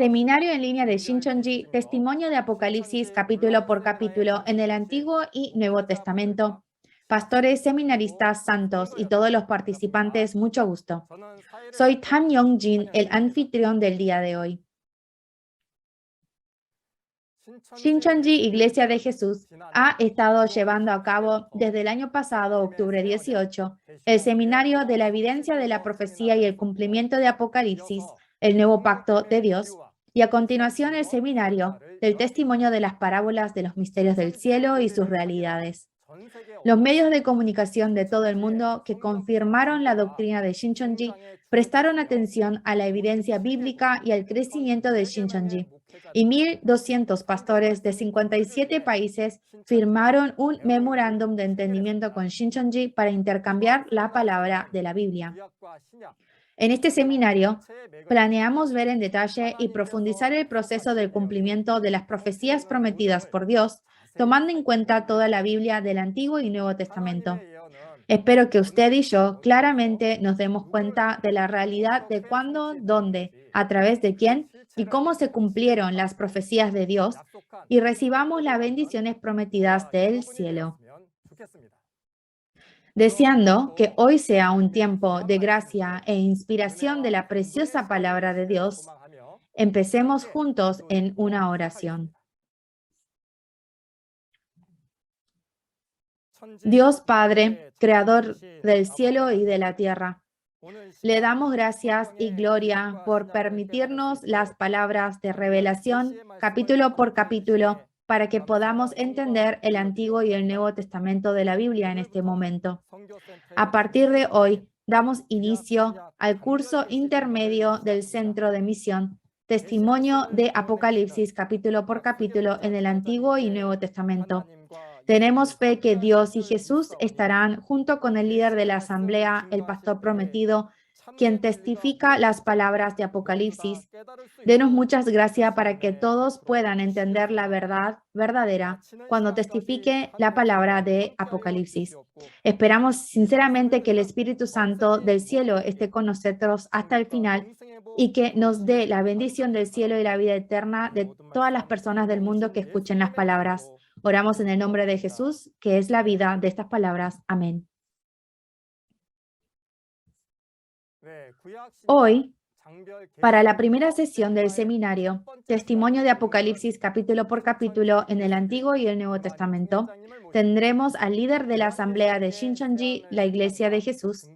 Seminario en línea de Shincheonji, testimonio de Apocalipsis capítulo por capítulo en el Antiguo y Nuevo Testamento. Pastores, seminaristas, santos y todos los participantes, mucho gusto. Soy Tan Yong-jin, el anfitrión del día de hoy. Shincheonji Iglesia de Jesús ha estado llevando a cabo desde el año pasado, octubre 18, el seminario de la evidencia de la profecía y el cumplimiento de Apocalipsis, el nuevo pacto de Dios, y a continuación el seminario del testimonio de las parábolas de los misterios del cielo y sus realidades. Los medios de comunicación de todo el mundo que confirmaron la doctrina de Shincheonji prestaron atención a la evidencia bíblica y al crecimiento de Shincheonji. Y 1,200 pastores de 57 países firmaron un memorándum de entendimiento con Shincheonji para intercambiar la palabra de la Biblia. En este seminario, planeamos ver en detalle y profundizar el proceso del cumplimiento de las profecías prometidas por Dios, tomando en cuenta toda la Biblia del Antiguo y Nuevo Testamento. Espero que usted y yo claramente nos demos cuenta de la realidad de cuándo, dónde, a través de quién y cómo se cumplieron las profecías de Dios y recibamos las bendiciones prometidas del cielo. Deseando que hoy sea un tiempo de gracia e inspiración de la preciosa palabra de Dios, empecemos juntos en una oración. Dios Padre, Creador del cielo y de la tierra, le damos gracias y gloria por permitirnos las palabras de revelación, capítulo por capítulo, para que podamos entender el Antiguo y el Nuevo Testamento de la Biblia en este momento. A partir de hoy, damos inicio al curso intermedio del Centro de Misión, Testimonio de Apocalipsis, capítulo por capítulo en el Antiguo y Nuevo Testamento. Tenemos fe que Dios y Jesús estarán junto con el líder de la asamblea, el pastor prometido, quien testifica las palabras de Apocalipsis. Denos muchas gracias para que todos puedan entender la verdad verdadera cuando testifique la palabra de Apocalipsis. Esperamos sinceramente que el Espíritu Santo del cielo esté con nosotros hasta el final y que nos dé la bendición del cielo y la vida eterna de todas las personas del mundo que escuchen las palabras. Oramos en el nombre de Jesús, que es la vida de estas palabras. Amén. Hoy, para la primera sesión del seminario, Testimonio de Apocalipsis capítulo por capítulo en el Antiguo y el Nuevo Testamento, tendremos al líder de la asamblea de Shincheonji, la Iglesia de Jesús,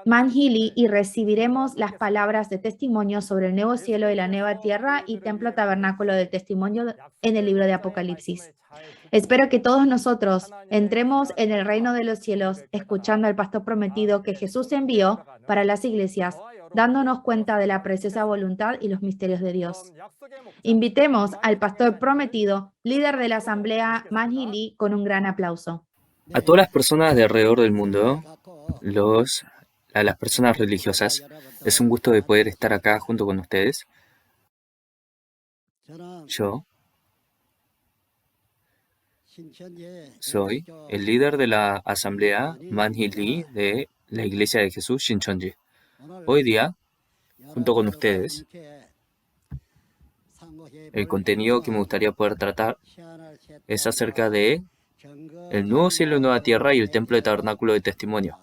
Man Hee-lee, y recibiremos las palabras de testimonio sobre el nuevo cielo y la nueva tierra y templo tabernáculo del testimonio en el libro de Apocalipsis. Espero que todos nosotros entremos en el reino de los cielos escuchando al pastor prometido que Jesús envió para las iglesias, dándonos cuenta de la preciosa voluntad y los misterios de Dios. Invitemos al pastor prometido, líder de la asamblea, Man Hee-lee, con un gran aplauso. A todas las personas de alrededor del mundo, a las personas religiosas, es un gusto de poder estar acá junto con ustedes. Yo soy el líder de la asamblea Man Hee-lee de la Iglesia de Jesús Shincheonji. Hoy día, junto con ustedes, el contenido que me gustaría poder tratar es acerca de el nuevo cielo y nueva tierra y el templo de tabernáculo de testimonio.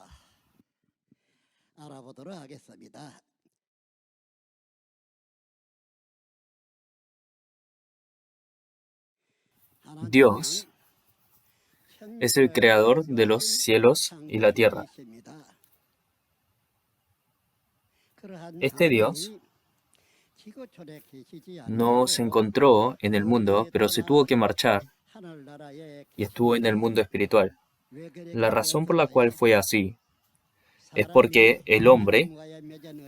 Dios es el creador de los cielos y la tierra. Este Dios no se encontró en el mundo, pero se tuvo que marchar y estuvo en el mundo espiritual. La razón por la cual fue así es porque el hombre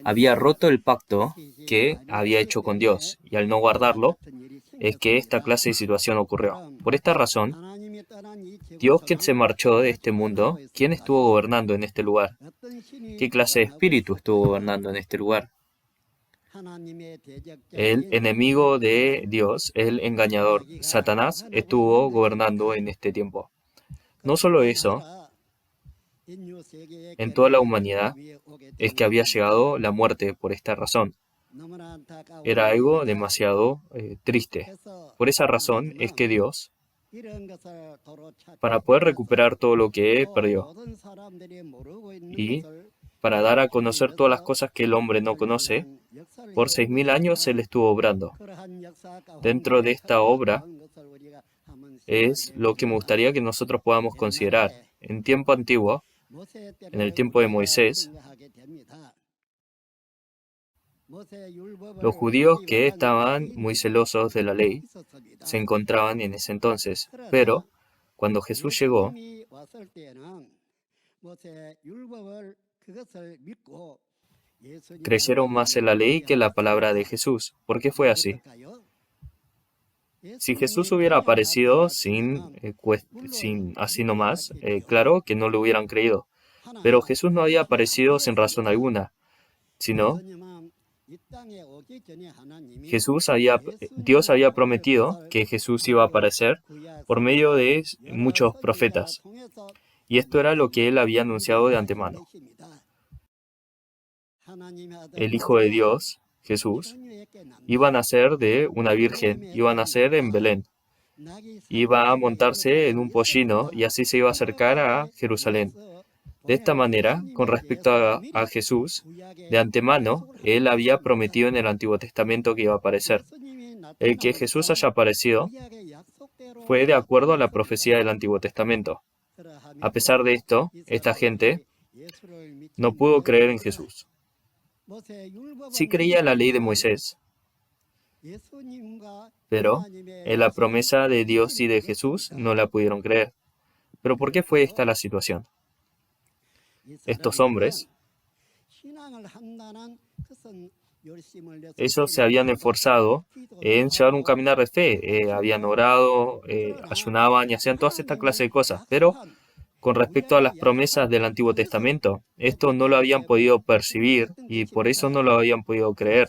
había roto el pacto que había hecho con Dios, y al no guardarlo, es que esta clase de situación ocurrió. Por esta razón, Dios, quien se marchó de este mundo, ¿quién estuvo gobernando en este lugar? ¿Qué clase de espíritu estuvo gobernando en este lugar? El enemigo de Dios, el engañador, Satanás, estuvo gobernando en este tiempo. No solo eso, en toda la humanidad es que había llegado la muerte por esta razón. Era algo demasiado triste. Por esa razón es que Dios, para poder recuperar todo lo que perdió y para dar a conocer todas las cosas que el hombre no conoce, por 6.000 años Él estuvo obrando. Dentro de esta obra es lo que me gustaría que nosotros podamos considerar. En tiempo antiguo, en el tiempo de Moisés, los judíos que estaban muy celosos de la ley se encontraban en ese entonces. Pero cuando Jesús llegó, creyeron más en la ley que en la palabra de Jesús. ¿Por qué fue así? Si Jesús hubiera aparecido sin así nomás, claro que no lo hubieran creído. Pero Jesús no había aparecido sin razón alguna, sino Dios había prometido que Jesús iba a aparecer por medio de muchos profetas. Y esto era lo que Él había anunciado de antemano. El Hijo de Dios, Jesús, iba a nacer de una virgen, iba a nacer en Belén. Iba a montarse en un pollino y así se iba a acercar a Jerusalén. De esta manera, con respecto a Jesús, de antemano, Él había prometido en el Antiguo Testamento que iba a aparecer. El que Jesús haya aparecido fue de acuerdo a la profecía del Antiguo Testamento. A pesar de esto, esta gente no pudo creer en Jesús. Sí creía la ley de Moisés, pero en la promesa de Dios y de Jesús no la pudieron creer. ¿Pero por qué fue esta la situación? Estos hombres, ellos se habían esforzado en llevar un caminar de fe, habían orado, ayunaban y hacían todas estas clases de cosas, pero con respecto a las promesas del Antiguo Testamento, esto no lo habían podido percibir y por eso no lo habían podido creer.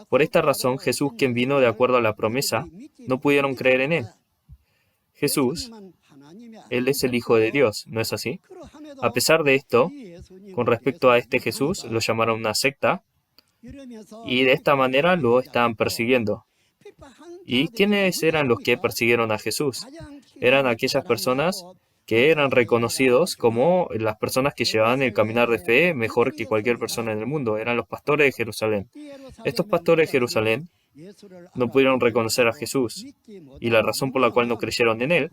Por esta razón, Jesús, quien vino de acuerdo a la promesa, no pudieron creer en Él. Jesús, Él es el Hijo de Dios, ¿no es así? A pesar de esto, con respecto a este Jesús, lo llamaron una secta y de esta manera lo estaban persiguiendo. ¿Y quiénes eran los que persiguieron a Jesús? Eran aquellas personas que eran reconocidos como las personas que llevaban el caminar de fe mejor que cualquier persona en el mundo. Eran los pastores de Jerusalén. Estos pastores de Jerusalén no pudieron reconocer a Jesús. Y la razón por la cual no creyeron en Él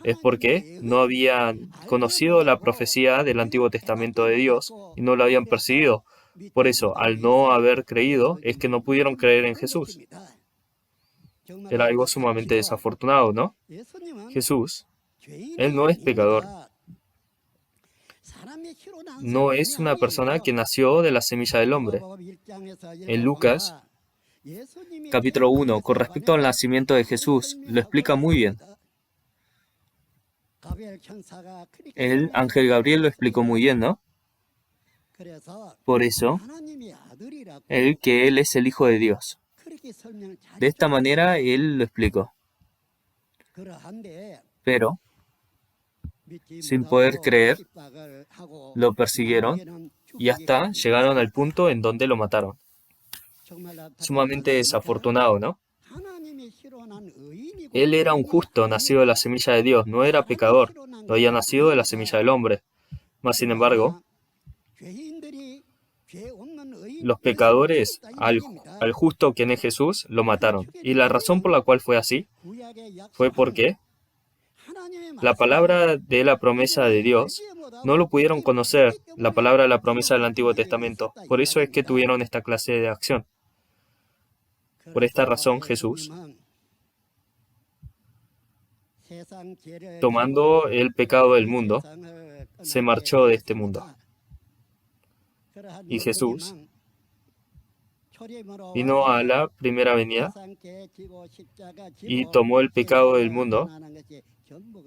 es porque no habían conocido la profecía del Antiguo Testamento de Dios y no lo habían percibido. Por eso, al no haber creído, es que no pudieron creer en Jesús. Era algo sumamente desafortunado, ¿no? Jesús, Él no es pecador. No es una persona que nació de la semilla del hombre. En Lucas, capítulo 1, con respecto al nacimiento de Jesús, lo explica muy bien. El ángel Gabriel lo explicó muy bien, ¿no? Por eso, que Él es el Hijo de Dios. De esta manera, Él lo explicó. Pero, sin poder creer, lo persiguieron y hasta llegaron al punto en donde lo mataron. Sumamente desafortunado, ¿no? Él era un justo, nacido de la semilla de Dios, no era pecador, no había nacido de la semilla del hombre. Mas, sin embargo, los pecadores, al justo quien es Jesús, lo mataron. Y la razón por la cual fue así fue porque la palabra de la promesa de Dios no lo pudieron conocer, la palabra de la promesa del Antiguo Testamento. Por eso es que tuvieron esta clase de acción. Por esta razón, Jesús, tomando el pecado del mundo, se marchó de este mundo. Y Jesús vino a la primera venida y tomó el pecado del mundo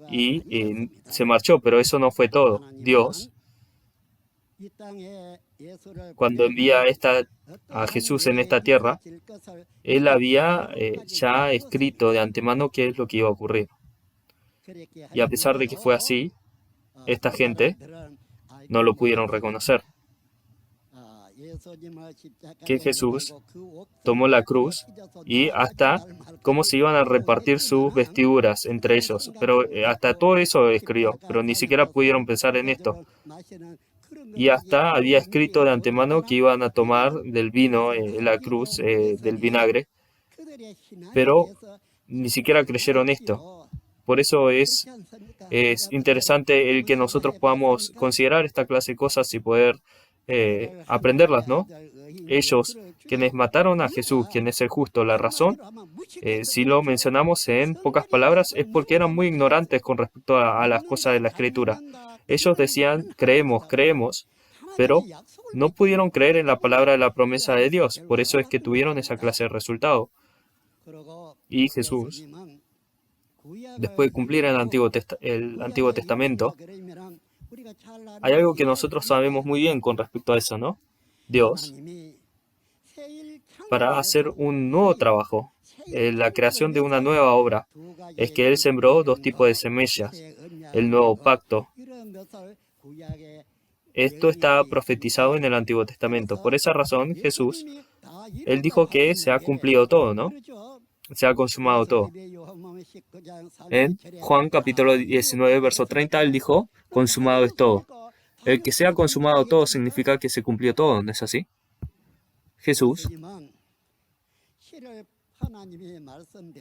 y se marchó, pero eso no fue todo. Dios, cuando envía a Jesús en esta tierra, Él había ya escrito de antemano qué es lo que iba a ocurrir. Y a pesar de que fue así, esta gente no lo pudieron reconocer. que Jesús tomó la cruz y hasta cómo se iban a repartir sus vestiduras entre ellos. Pero hasta todo eso escribió, pero ni siquiera pudieron pensar en esto. Y hasta había escrito de antemano que iban a tomar del vino, la cruz, del vinagre, pero ni siquiera creyeron esto. Por eso es interesante el que nosotros podamos considerar esta clase de cosas y poder aprenderlas, ¿no? Ellos, quienes mataron a Jesús, quien es el justo, la razón, si lo mencionamos en pocas palabras, es porque eran muy ignorantes con respecto a las cosas de la Escritura. Ellos decían, creemos, pero no pudieron creer en la palabra de la promesa de Dios. Por eso es que tuvieron esa clase de resultado. Y Jesús, después de cumplir el Antiguo Testamento, hay algo que nosotros sabemos muy bien con respecto a eso, ¿no? Dios, para hacer un nuevo trabajo, la creación de una nueva obra, es que Él sembró dos tipos de semillas, el nuevo pacto. Esto está profetizado en el Antiguo Testamento. Por esa razón, Jesús, Él dijo que se ha cumplido todo, ¿no? Se ha consumado todo. En Juan capítulo 19, verso 30, Él dijo, consumado es todo. El que sea consumado todo significa que se cumplió todo, ¿no es así? Jesús,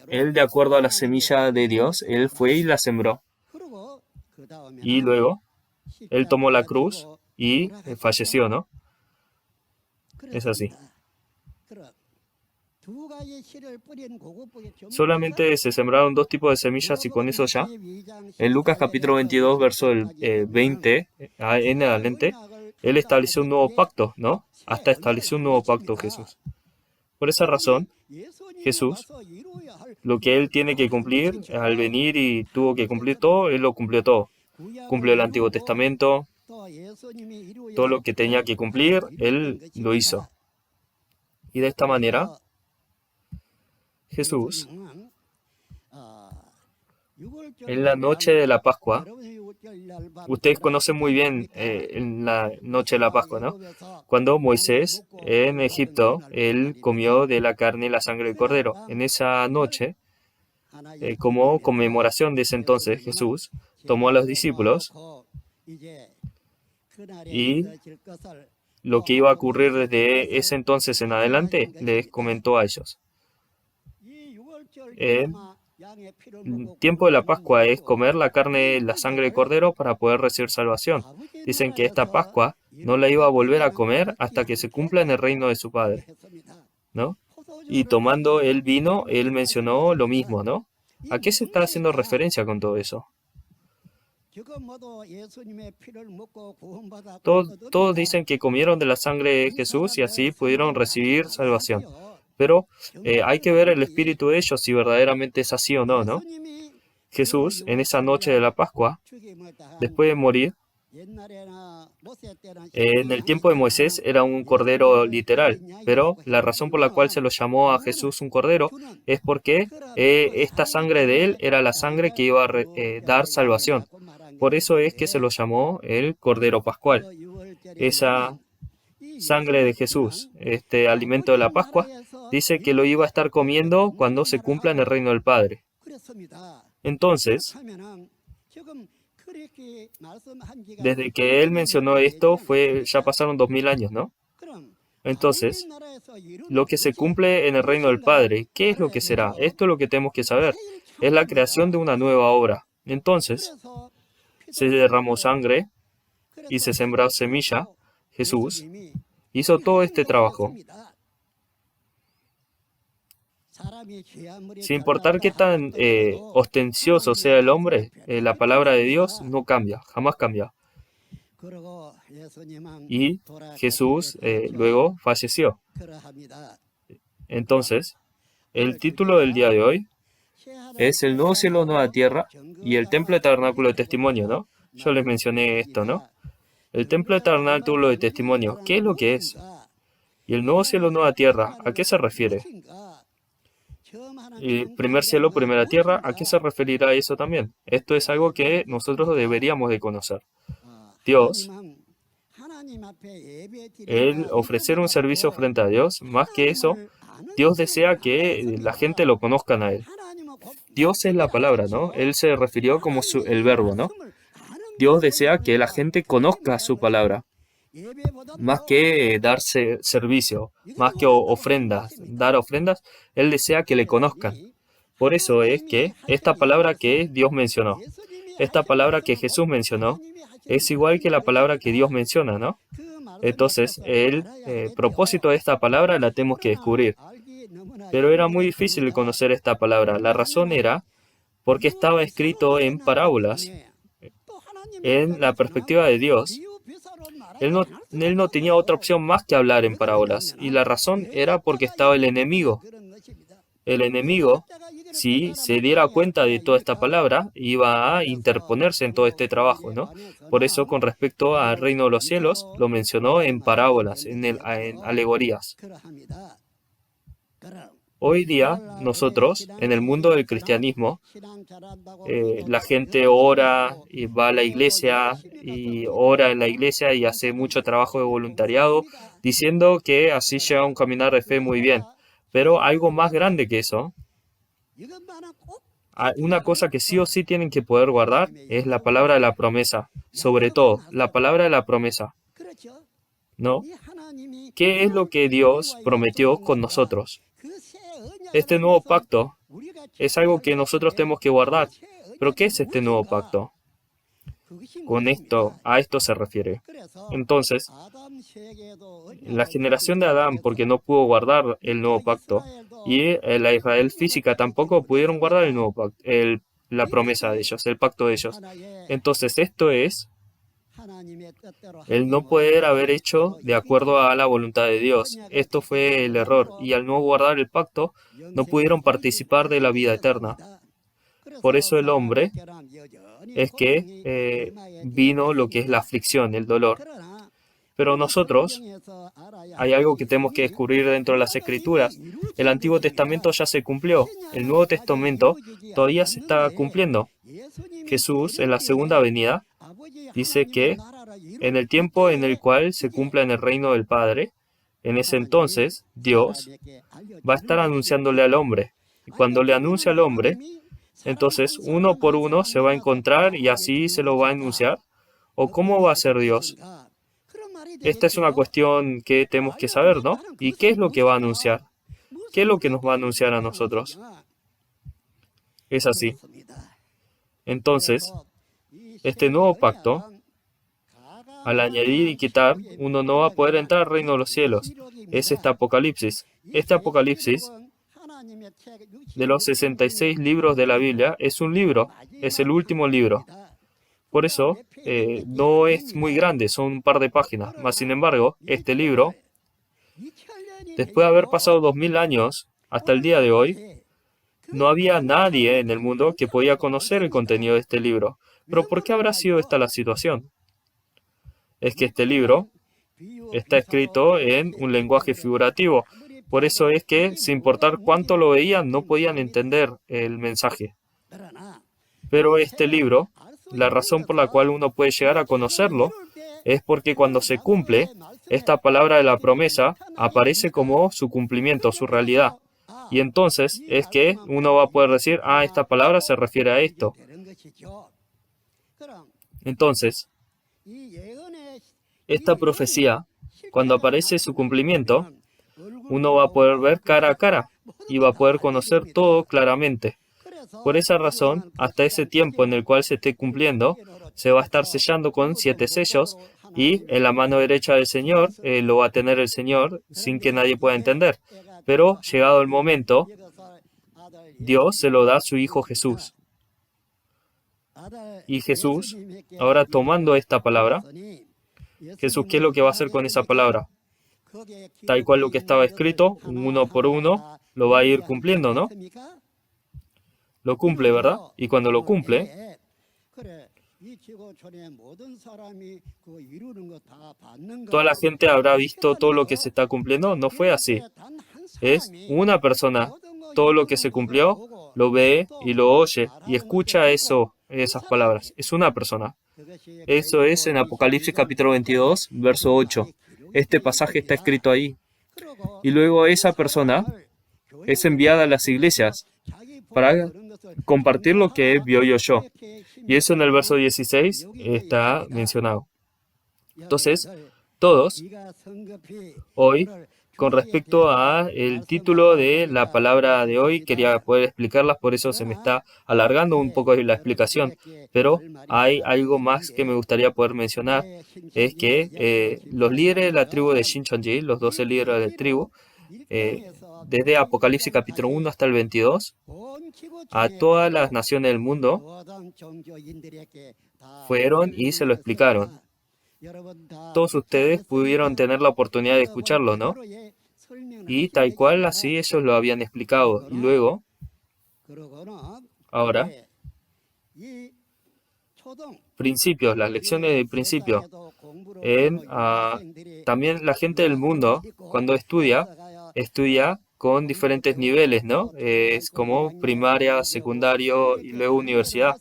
Él de acuerdo a la semilla de Dios, Él fue y la sembró. Y luego, Él tomó la cruz y falleció, ¿no? Es así. Solamente se sembraron dos tipos de semillas y con eso ya. En Lucas capítulo 22, verso 20 en adelante, Él estableció un nuevo pacto, ¿no? Hasta estableció un nuevo pacto Jesús. Por esa razón, Jesús, lo que Él tiene que cumplir al venir y tuvo que cumplir todo, Él lo cumplió todo. Cumplió el Antiguo Testamento, todo lo que tenía que cumplir, Él lo hizo. Y de esta manera, Jesús, en la noche de la Pascua, ustedes conocen muy bien en la noche de la Pascua, ¿no? Cuando Moisés en Egipto, él comió de la carne y la sangre del cordero. En esa noche, como conmemoración de ese entonces, Jesús tomó a los discípulos y lo que iba a ocurrir desde ese entonces en adelante, les comentó a ellos. El tiempo de la Pascua es comer la carne y la sangre de cordero para poder recibir salvación. Dicen que esta Pascua no la iba a volver a comer hasta que se cumpla en el reino de su Padre, ¿no? Y tomando el vino, él mencionó lo mismo, ¿no? ¿A qué se está haciendo referencia con todo eso? Todos dicen que comieron de la sangre de Jesús y así pudieron recibir salvación. Pero hay que ver el espíritu de ellos si verdaderamente es así o no, ¿no? Jesús, en esa noche de la Pascua, después de morir, en el tiempo de Moisés era un cordero literal, pero la razón por la cual se lo llamó a Jesús un cordero es porque esta sangre de él era la sangre que iba a dar salvación. Por eso es que se lo llamó el Cordero Pascual. Esa sangre de Jesús, este alimento de la Pascua, dice que lo iba a estar comiendo cuando se cumpla en el reino del Padre. Entonces, desde que él mencionó esto, ya pasaron 2000 años, ¿no? Entonces, lo que se cumple en el reino del Padre, ¿qué es lo que será? Esto es lo que tenemos que saber. Es la creación de una nueva obra. Entonces, se derramó sangre y se sembró semilla. Jesús hizo todo este trabajo. Sin importar qué tan ostencioso sea el hombre, la palabra de Dios no cambia, jamás cambia. Y Jesús luego falleció. Entonces, el título del día de hoy es el nuevo cielo, nueva tierra y el templo de tabernáculo de testimonio, ¿no? Yo les mencioné esto, ¿no? El templo de tabernáculo de testimonio, ¿qué es lo que es? Y el nuevo cielo, nueva tierra, ¿a qué se refiere? Y primer cielo, primera tierra, ¿a qué se referirá eso también? Esto es algo que nosotros deberíamos de conocer. Dios, el ofrecer un servicio frente a Dios. Más que eso, Dios desea que la gente lo conozcan a Él. Dios es la palabra, ¿no? Él se refirió como el verbo, ¿no? Dios desea que la gente conozca su palabra. Más que darse servicio, más que dar ofrendas, Él desea que le conozcan. Por eso es que esta palabra que Dios mencionó, esta palabra que Jesús mencionó, es igual que la palabra que Dios menciona, ¿no? Entonces, el propósito de esta palabra la tenemos que descubrir. Pero era muy difícil conocer esta palabra. La razón era porque estaba escrito en parábolas, en la perspectiva de Dios. Él no tenía otra opción más que hablar en parábolas. Y la razón era porque estaba el enemigo. El enemigo, si se diera cuenta de toda esta palabra, iba a interponerse en todo este trabajo, ¿no? Por eso, con respecto al reino de los cielos, lo mencionó en parábolas, en alegorías. Hoy día, nosotros, en el mundo del cristianismo, la gente ora y va a la iglesia y ora en la iglesia y hace mucho trabajo de voluntariado, diciendo que así lleva un caminar de fe muy bien. Pero algo más grande que eso, una cosa que sí o sí tienen que poder guardar es la palabra de la promesa. Sobre todo, la palabra de la promesa. ¿No? ¿Qué es lo que Dios prometió con nosotros? Este nuevo pacto es algo que nosotros tenemos que guardar. ¿Pero qué es este nuevo pacto? A esto se refiere. Entonces, la generación de Adán, porque no pudo guardar el nuevo pacto, y la Israel física tampoco pudieron guardar el nuevo pacto, la promesa de ellos, el pacto de ellos. Entonces, esto es el no poder haber hecho de acuerdo a la voluntad de Dios. Esto fue el error. Y al no guardar el pacto, no pudieron participar de la vida eterna. Por eso el hombre es que vino lo que es la aflicción, el dolor. Pero nosotros, hay algo que tenemos que descubrir dentro de las Escrituras. El Antiguo Testamento ya se cumplió. El Nuevo Testamento todavía se está cumpliendo. Jesús, en la segunda venida, dice que en el tiempo en el cual se cumpla en el reino del Padre, en ese entonces Dios va a estar anunciándole al hombre. Y cuando le anuncia al hombre, entonces uno por uno se va a encontrar y así se lo va a anunciar. ¿O cómo va a ser Dios? Esta es una cuestión que tenemos que saber, ¿no? ¿Y qué es lo que va a anunciar? ¿Qué es lo que nos va a anunciar a nosotros? Es así. Entonces, este nuevo pacto, al añadir y quitar, uno no va a poder entrar al reino de los cielos. Es este Apocalipsis. Este Apocalipsis, de los 66 libros de la Biblia, es un libro, es el último libro. Por eso, no es muy grande, son un par de páginas. Mas, sin embargo, este libro, después de haber pasado 2000 años hasta el día de hoy, no había nadie en el mundo que podía conocer el contenido de este libro. ¿Pero por qué habrá sido esta la situación? Es que este libro está escrito en un lenguaje figurativo. Por eso es que, sin importar cuánto lo veían, no podían entender el mensaje. Pero este libro, la razón por la cual uno puede llegar a conocerlo, es porque cuando se cumple, esta palabra de la promesa aparece como su cumplimiento, su realidad. Y entonces es que uno va a poder decir, esta palabra se refiere a esto. Entonces, esta profecía, cuando aparece su cumplimiento, uno va a poder ver cara a cara y va a poder conocer todo claramente. Por esa razón, hasta ese tiempo en el cual se esté cumpliendo, se va a estar sellando con 7 sellos y en la mano derecha del Señor lo va a tener el Señor sin que nadie pueda entender. Pero llegado el momento, Dios se lo da a su Hijo Jesús. Y Jesús, ahora tomando esta palabra, Jesús, ¿qué es lo que va a hacer con esa palabra? Tal cual lo que estaba escrito, uno por uno, lo va a ir cumpliendo, ¿no? Lo cumple, ¿verdad? Y cuando lo cumple, toda la gente habrá visto todo lo que se está cumpliendo. No fue así. Es una persona. Todo lo que se cumplió, lo ve y lo oye y escucha esas palabras. Es una persona. Eso es en Apocalipsis capítulo 22, verso 8. Este pasaje está escrito ahí. Y luego esa persona es enviada a las iglesias para compartir lo que vio y oyó. Y eso en el verso 16 está mencionado. Entonces, todos hoy, con respecto a el título de la palabra de hoy, quería poder explicarlas, por eso se me está alargando un poco la explicación, pero hay algo más que me gustaría poder mencionar, es que los líderes de la tribu de Shincheonji, los 12 líderes de la tribu, desde Apocalipsis capítulo 1 hasta el 22, a todas las naciones del mundo fueron y se lo explicaron. Todos ustedes pudieron tener la oportunidad de escucharlo, ¿no? Y tal cual así ellos lo habían explicado. Y luego, ahora, principios, las lecciones de principio. También la gente del mundo, cuando estudia con diferentes niveles, ¿no? Es como primaria, secundario y luego universidad.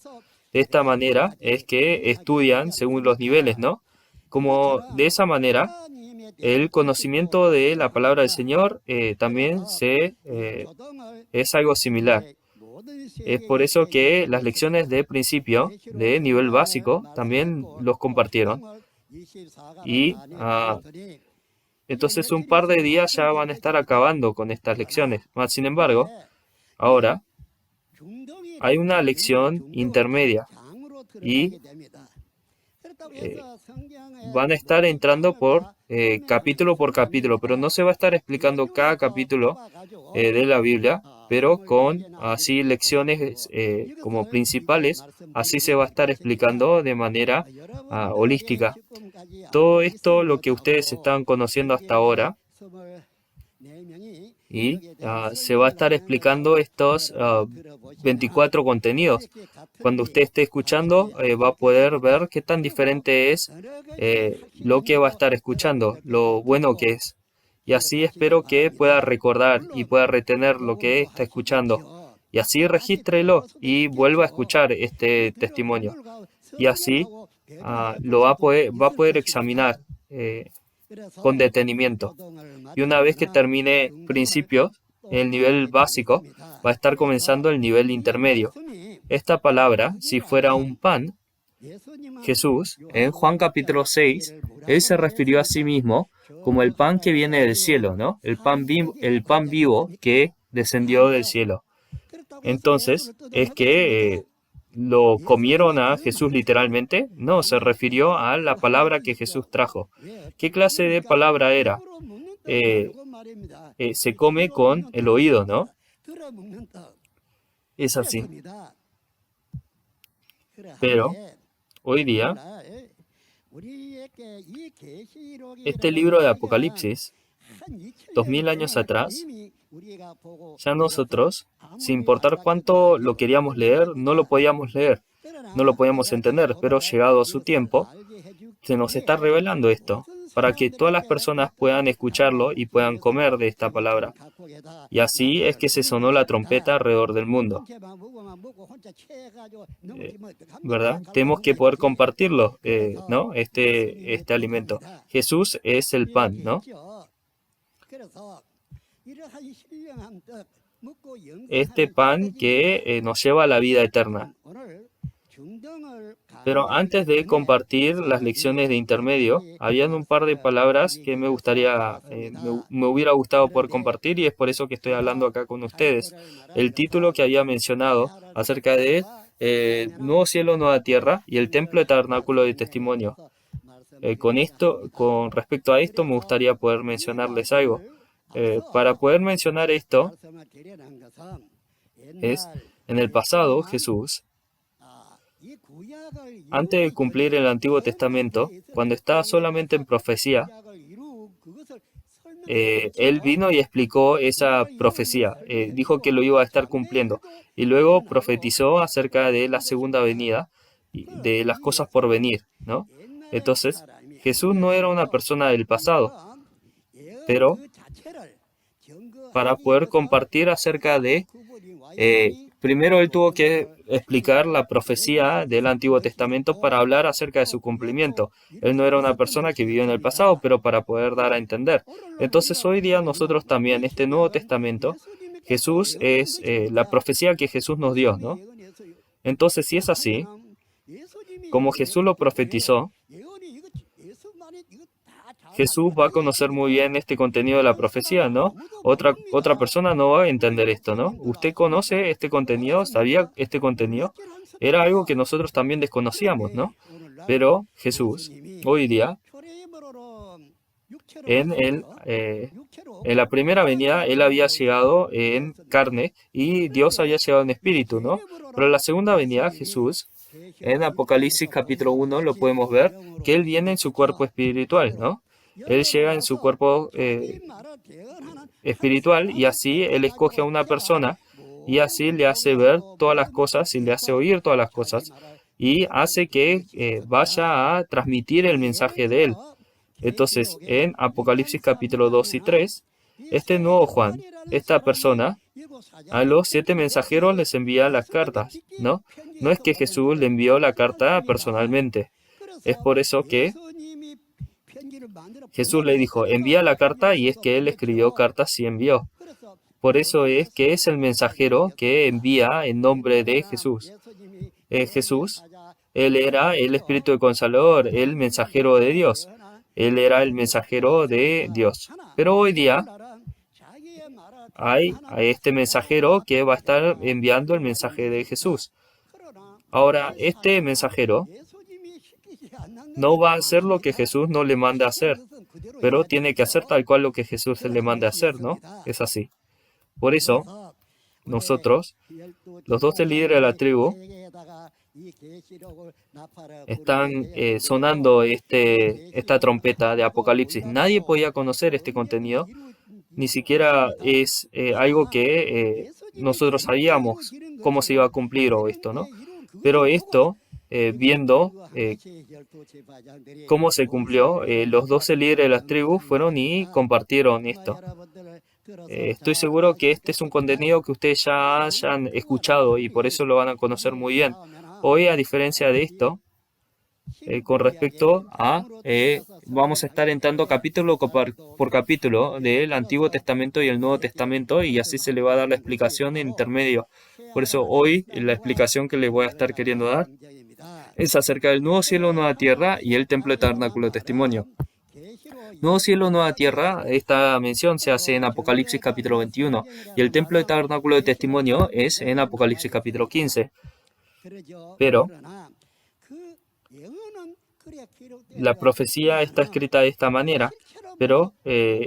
De esta manera es que estudian según los niveles, ¿no? Como de esa manera, el conocimiento de la palabra del Señor también es algo similar. Es por eso que las lecciones de principio, de nivel básico, también los compartieron. Y entonces un par de días ya van a estar acabando con estas lecciones. Sin embargo, ahora hay una lección intermedia y van a estar entrando por capítulo, pero no se va a estar explicando cada capítulo de la Biblia, pero con así lecciones como principales, así se va a estar explicando de manera holística. Todo esto, lo que ustedes están conociendo hasta ahora, y se va a estar explicando estos 24 contenidos. Cuando usted esté escuchando, va a poder ver qué tan diferente es lo que va a estar escuchando, lo bueno que es. Y así espero que pueda recordar y pueda retener lo que está escuchando. Y así regístrelo y vuelva a escuchar este testimonio. Y así lo va a poder examinar con detenimiento. Y una vez que termine principios, el nivel básico, va a estar comenzando el nivel intermedio. Esta palabra, si fuera un pan, Jesús, en Juan capítulo 6, él se refirió a sí mismo como el pan que viene del cielo, ¿no? El pan vivo que descendió del cielo. Entonces, ¿es que lo comieron a Jesús literalmente? No, se refirió a la palabra que Jesús trajo. ¿Qué clase de palabra era? Se come con el oído, ¿no? Es así. Pero hoy día, este libro de Apocalipsis, 2000 años atrás, ya nosotros, sin importar cuánto lo queríamos leer, no lo podíamos leer, no lo podíamos entender, pero llegado a su tiempo, se nos está revelando esto, para que todas las personas puedan escucharlo y puedan comer de esta palabra. Y así es que se sonó la trompeta alrededor del mundo. ¿Verdad? Tenemos que poder compartirlo, ¿no? Este alimento. Jesús es el pan, ¿no? Este pan que nos lleva a la vida eterna. Pero antes de compartir las lecciones de intermedio, habían un par de palabras que me hubiera gustado poder compartir y es por eso que estoy hablando acá con ustedes. El título que había mencionado acerca de Nuevo Cielo, Nueva Tierra y el Templo de Tabernáculo de Testimonio. Con respecto a esto, me gustaría poder mencionarles algo. Para poder mencionar esto, en el pasado, Jesús, antes de cumplir el Antiguo Testamento, cuando estaba solamente en profecía, él vino y explicó esa profecía, dijo que lo iba a estar cumpliendo, y luego profetizó acerca de la segunda venida, de las cosas por venir, ¿no? Entonces, Jesús no era una persona del pasado, pero para poder compartir acerca de primero él tuvo que explicar la profecía del Antiguo Testamento para hablar acerca de su cumplimiento. Él no era una persona que vivió en el pasado, pero para poder dar a entender. Entonces hoy día nosotros también, este Nuevo Testamento, Jesús es la profecía que Jesús nos dio, ¿no? Entonces, si es así, como Jesús lo profetizó, Jesús va a conocer muy bien este contenido de la profecía, ¿no? Otra persona no va a entender esto, ¿no? ¿Usted conoce este contenido? ¿Sabía este contenido? Era algo que nosotros también desconocíamos, ¿no? Pero Jesús, hoy día, en la primera venida, Él había llegado en carne y Dios había llegado en espíritu, ¿no? Pero en la segunda venida, Jesús, en Apocalipsis capítulo 1, lo podemos ver, que Él viene en su cuerpo espiritual, ¿no? Él llega en su cuerpo espiritual y así Él escoge a una persona y así le hace ver todas las cosas y le hace oír todas las cosas y hace que vaya a transmitir el mensaje de Él. Entonces, en Apocalipsis capítulo 2 y 3, este nuevo Juan, esta persona, a los 7 mensajeros les envía las cartas, ¿no? No es que Jesús le envió la carta personalmente. Es por eso que Jesús le dijo, envía la carta, y es que Él escribió cartas y envió. Por eso es que es el mensajero que envía en nombre de Jesús. Jesús, Él era el Espíritu de Consolador, el mensajero de Dios. Él era el mensajero de Dios. Pero hoy día hay este mensajero que va a estar enviando el mensaje de Jesús. Ahora, este mensajero no va a hacer lo que Jesús no le manda a hacer, pero tiene que hacer tal cual lo que Jesús le manda a hacer, ¿no? Es así. Por eso, nosotros, los 12 líderes de la tribu, están sonando esta trompeta de Apocalipsis. Nadie podía conocer este contenido, ni siquiera es algo que nosotros sabíamos cómo se iba a cumplir o esto, ¿no? Pero esto, viendo cómo se cumplió, los 12 líderes de las tribus fueron y compartieron esto. Estoy seguro que este es un contenido que ustedes ya hayan escuchado y por eso lo van a conocer muy bien. Hoy, a diferencia de esto, con respecto a, vamos a estar entrando capítulo por capítulo del Antiguo Testamento y el Nuevo Testamento y así se le va a dar la explicación en intermedio. Por eso hoy la explicación que les voy a estar queriendo dar es acerca del nuevo cielo, nueva tierra y el templo de tabernáculo de testimonio. Nuevo cielo, nueva tierra, esta mención se hace en Apocalipsis capítulo 21 y el templo de tabernáculo de testimonio es en Apocalipsis capítulo 15. Pero la profecía está escrita de esta manera, pero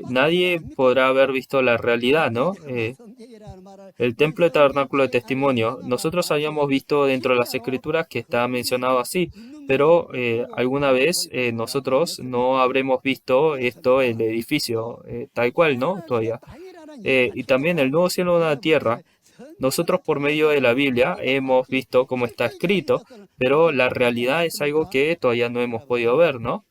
nadie podrá haber visto la realidad, ¿no? El templo de tabernáculo de testimonio, nosotros habíamos visto dentro de las escrituras que está mencionado así, pero alguna vez nosotros no habremos visto esto, el edificio, tal cual, ¿no? Todavía. Y también el nuevo cielo y la tierra. Nosotros por medio de la Biblia hemos visto cómo está escrito, pero la realidad es algo que todavía no hemos podido ver, ¿no?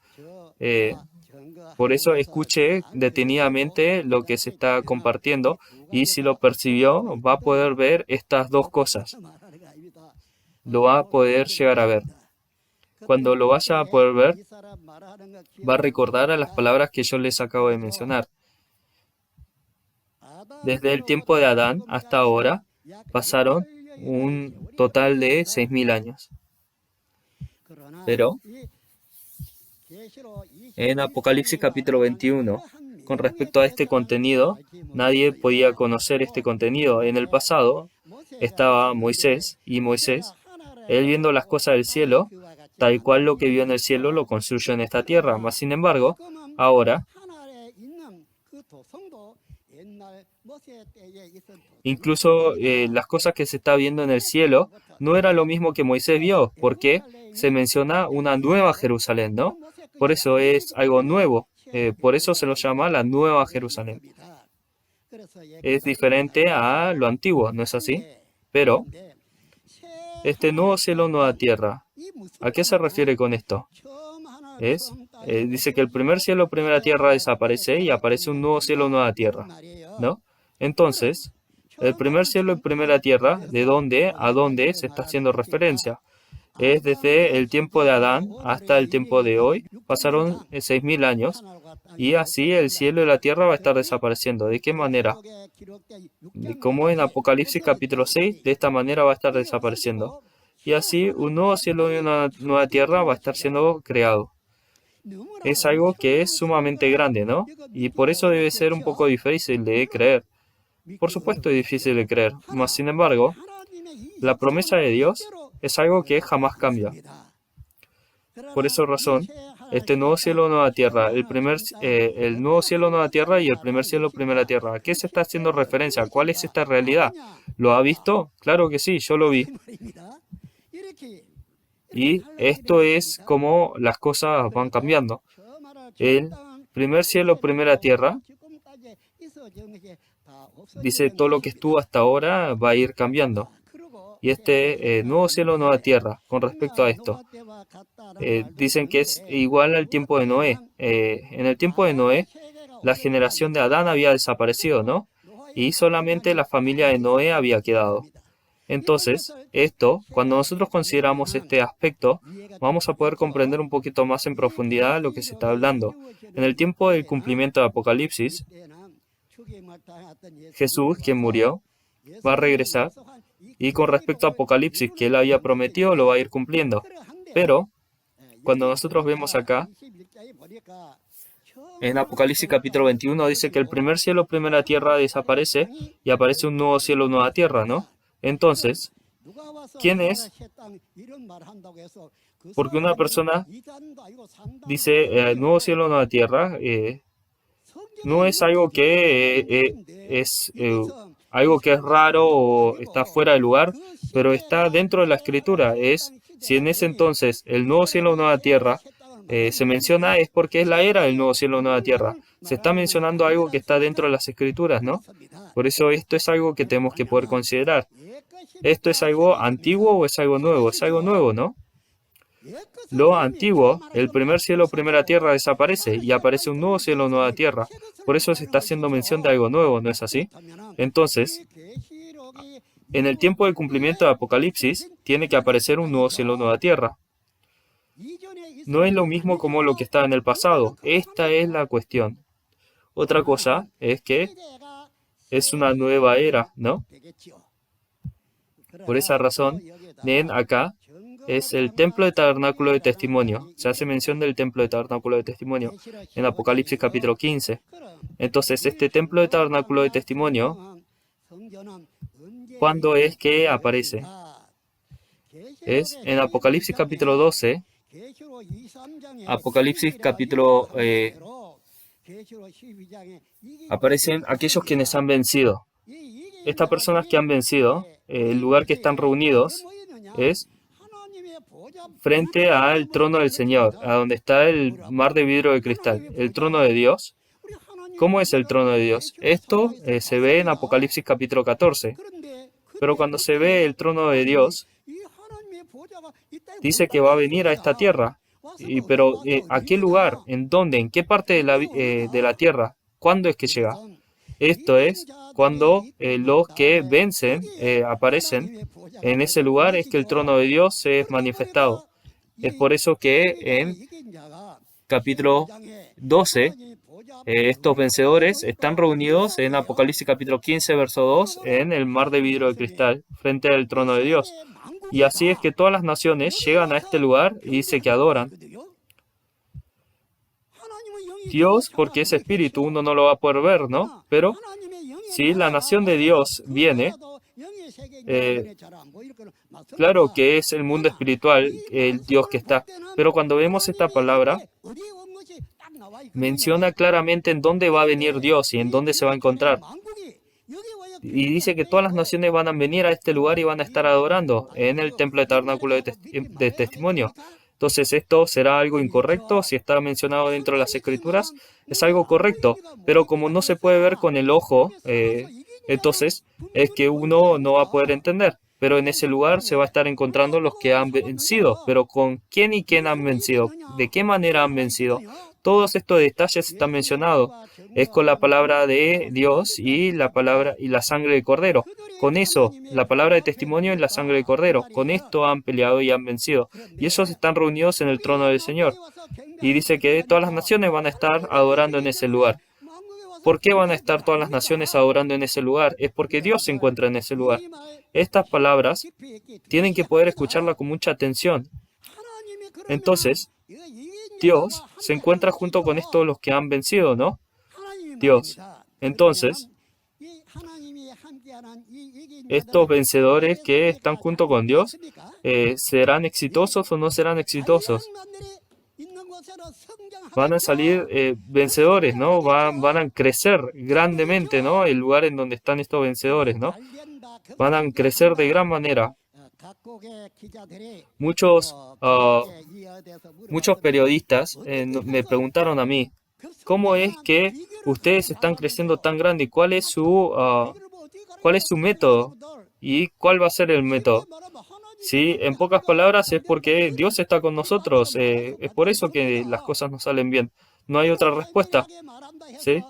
Por eso escuche detenidamente lo que se está compartiendo y si lo percibió va a poder ver estas dos cosas. Lo va a poder llegar a ver. Cuando lo vaya a poder ver, va a recordar a las palabras que yo les acabo de mencionar. Desde el tiempo de Adán hasta ahora, pasaron un total de 6.000 años. Pero en Apocalipsis capítulo 21, con respecto a este contenido, nadie podía conocer este contenido. En el pasado estaba Moisés, y Moisés, él viendo las cosas del cielo, tal cual lo que vio en el cielo lo construyó en esta tierra. Mas, sin embargo, ahora, incluso las cosas que se está viendo en el cielo no era lo mismo que Moisés vio, porque se menciona una nueva Jerusalén, ¿no? Por eso es algo nuevo, por eso se lo llama la nueva Jerusalén. Es diferente a lo antiguo, ¿no es así? Pero este nuevo cielo, nueva tierra, ¿a qué se refiere con esto? Dice que el primer cielo, primera tierra desaparece y aparece un nuevo cielo, nueva tierra, ¿no? Entonces, El primer cielo y primera tierra, ¿de dónde a dónde se está haciendo referencia? Es desde el tiempo de Adán hasta el tiempo de hoy. Pasaron 6.000 años y así el cielo y la tierra va a estar desapareciendo. ¿De qué manera? Como en Apocalipsis capítulo 6, de esta manera va a estar desapareciendo. Y así un nuevo cielo y una nueva tierra va a estar siendo creado. Es algo que es sumamente grande, ¿no? Y por eso debe ser un poco difícil de creer. Por supuesto es difícil de creer, mas sin embargo, la promesa de Dios es algo que jamás cambia. Por esa razón, este nuevo cielo, nueva tierra, el nuevo cielo, nueva tierra y el primer cielo, primera tierra. ¿A qué se está haciendo referencia? ¿Cuál es esta realidad? ¿Lo ha visto? Claro que sí, yo lo vi. Y esto es como las cosas van cambiando. El primer cielo, primera tierra, dice todo lo que estuvo hasta ahora va a ir cambiando. Y este nuevo cielo, nueva tierra, con respecto a esto, dicen que es igual al tiempo de Noé. En el tiempo de Noé, la generación de Adán había desaparecido, ¿no? Y solamente la familia de Noé había quedado. Entonces, cuando nosotros consideramos este aspecto, vamos a poder comprender un poquito más en profundidad lo que se está hablando. En el tiempo del cumplimiento de Apocalipsis, Jesús, quien murió, va a regresar y con respecto a Apocalipsis que él había prometido, lo va a ir cumpliendo. Pero, cuando nosotros vemos acá, en Apocalipsis capítulo 21 dice que el primer cielo, primera tierra desaparece y aparece un nuevo cielo, nueva tierra, ¿no? Entonces, ¿quién es? Porque una persona dice nuevo cielo, nueva tierra, no es algo que es algo que es raro o está fuera de lugar, pero está dentro de la escritura. Si en ese entonces el nuevo cielo, nueva tierra se menciona, es porque es la era del nuevo cielo, nueva tierra. Se está mencionando algo que está dentro de las escrituras, ¿no? Por eso esto es algo que tenemos que poder considerar. ¿Esto es algo antiguo o es algo nuevo? Es algo nuevo, ¿no? Lo antiguo, el primer cielo, primera tierra desaparece y aparece un nuevo cielo, nueva tierra. Por eso se está haciendo mención de algo nuevo, ¿no es así? Entonces, en el tiempo del cumplimiento de Apocalipsis, tiene que aparecer un nuevo cielo, nueva tierra. No es lo mismo como lo que estaba en el pasado. Esta es la cuestión. Otra cosa es que es una nueva era, ¿no? Por esa razón, ven acá, es el templo de tabernáculo de testimonio. Se hace mención del templo de tabernáculo de testimonio en Apocalipsis capítulo 15. Entonces, este templo de tabernáculo de testimonio, ¿cuándo es que aparece? Es en Apocalipsis capítulo 12, Apocalipsis capítulo... aparecen aquellos quienes han vencido. Estas personas que han vencido, el lugar que están reunidos es frente al trono del Señor, a donde está el mar de vidrio de cristal, el trono de Dios. ¿Cómo es el trono de Dios? Esto se ve en Apocalipsis capítulo 14. Pero cuando se ve el trono de Dios, dice que va a venir a esta tierra. Pero ¿a qué lugar? ¿En dónde? ¿En qué parte de la tierra? ¿Cuándo es que llega? Esto es cuando los que vencen aparecen en ese lugar, es que el trono de Dios se es manifestado. Es por eso que en capítulo 12 estos vencedores están reunidos en Apocalipsis capítulo 15, verso 2, en el mar de vidrio de cristal, frente al trono de Dios. Y así es que todas las naciones llegan a este lugar y dice que adoran. Dios, porque es espíritu, uno no lo va a poder ver, ¿no? Pero si la nación de Dios viene, claro que es el mundo espiritual, el Dios que está. Pero cuando vemos esta palabra, menciona claramente en dónde va a venir Dios y en dónde se va a encontrar. Y dice que todas las naciones van a venir a este lugar y van a estar adorando en el templo de tabernáculo de testimonio. Entonces, ¿esto será algo incorrecto? Si está mencionado dentro de las escrituras, es algo correcto. Pero como no se puede ver con el ojo, entonces es que uno no va a poder entender. Pero en ese lugar se va a estar encontrando los que han vencido. Pero ¿con quién y quién han vencido? ¿De qué manera han vencido? Todos estos detalles están mencionados. Es con la palabra de Dios y la sangre de Cordero. Con eso, la palabra de testimonio y la sangre de Cordero. Con esto han peleado y han vencido. Y ellos están reunidos en el trono del Señor. Y dice que todas las naciones van a estar adorando en ese lugar. ¿Por qué van a estar todas las naciones adorando en ese lugar? Es porque Dios se encuentra en ese lugar. Estas palabras tienen que poder escucharlas con mucha atención. Entonces, Dios se encuentra junto con estos los que han vencido, ¿no? Dios. Entonces, estos vencedores que están junto con Dios, ¿serán exitosos o no serán exitosos? Van a salir vencedores, ¿no? Van a crecer grandemente, ¿no? El lugar en donde están estos vencedores, ¿no? Van a crecer de gran manera. Muchos periodistas me preguntaron a mí, ¿cómo es que ustedes están creciendo tan grande? ¿Cuál es su método? ¿Y cuál va a ser el método? Sí, en pocas palabras es porque Dios está con nosotros. Es por eso que las cosas nos salen bien. No hay otra respuesta. ¿Sí?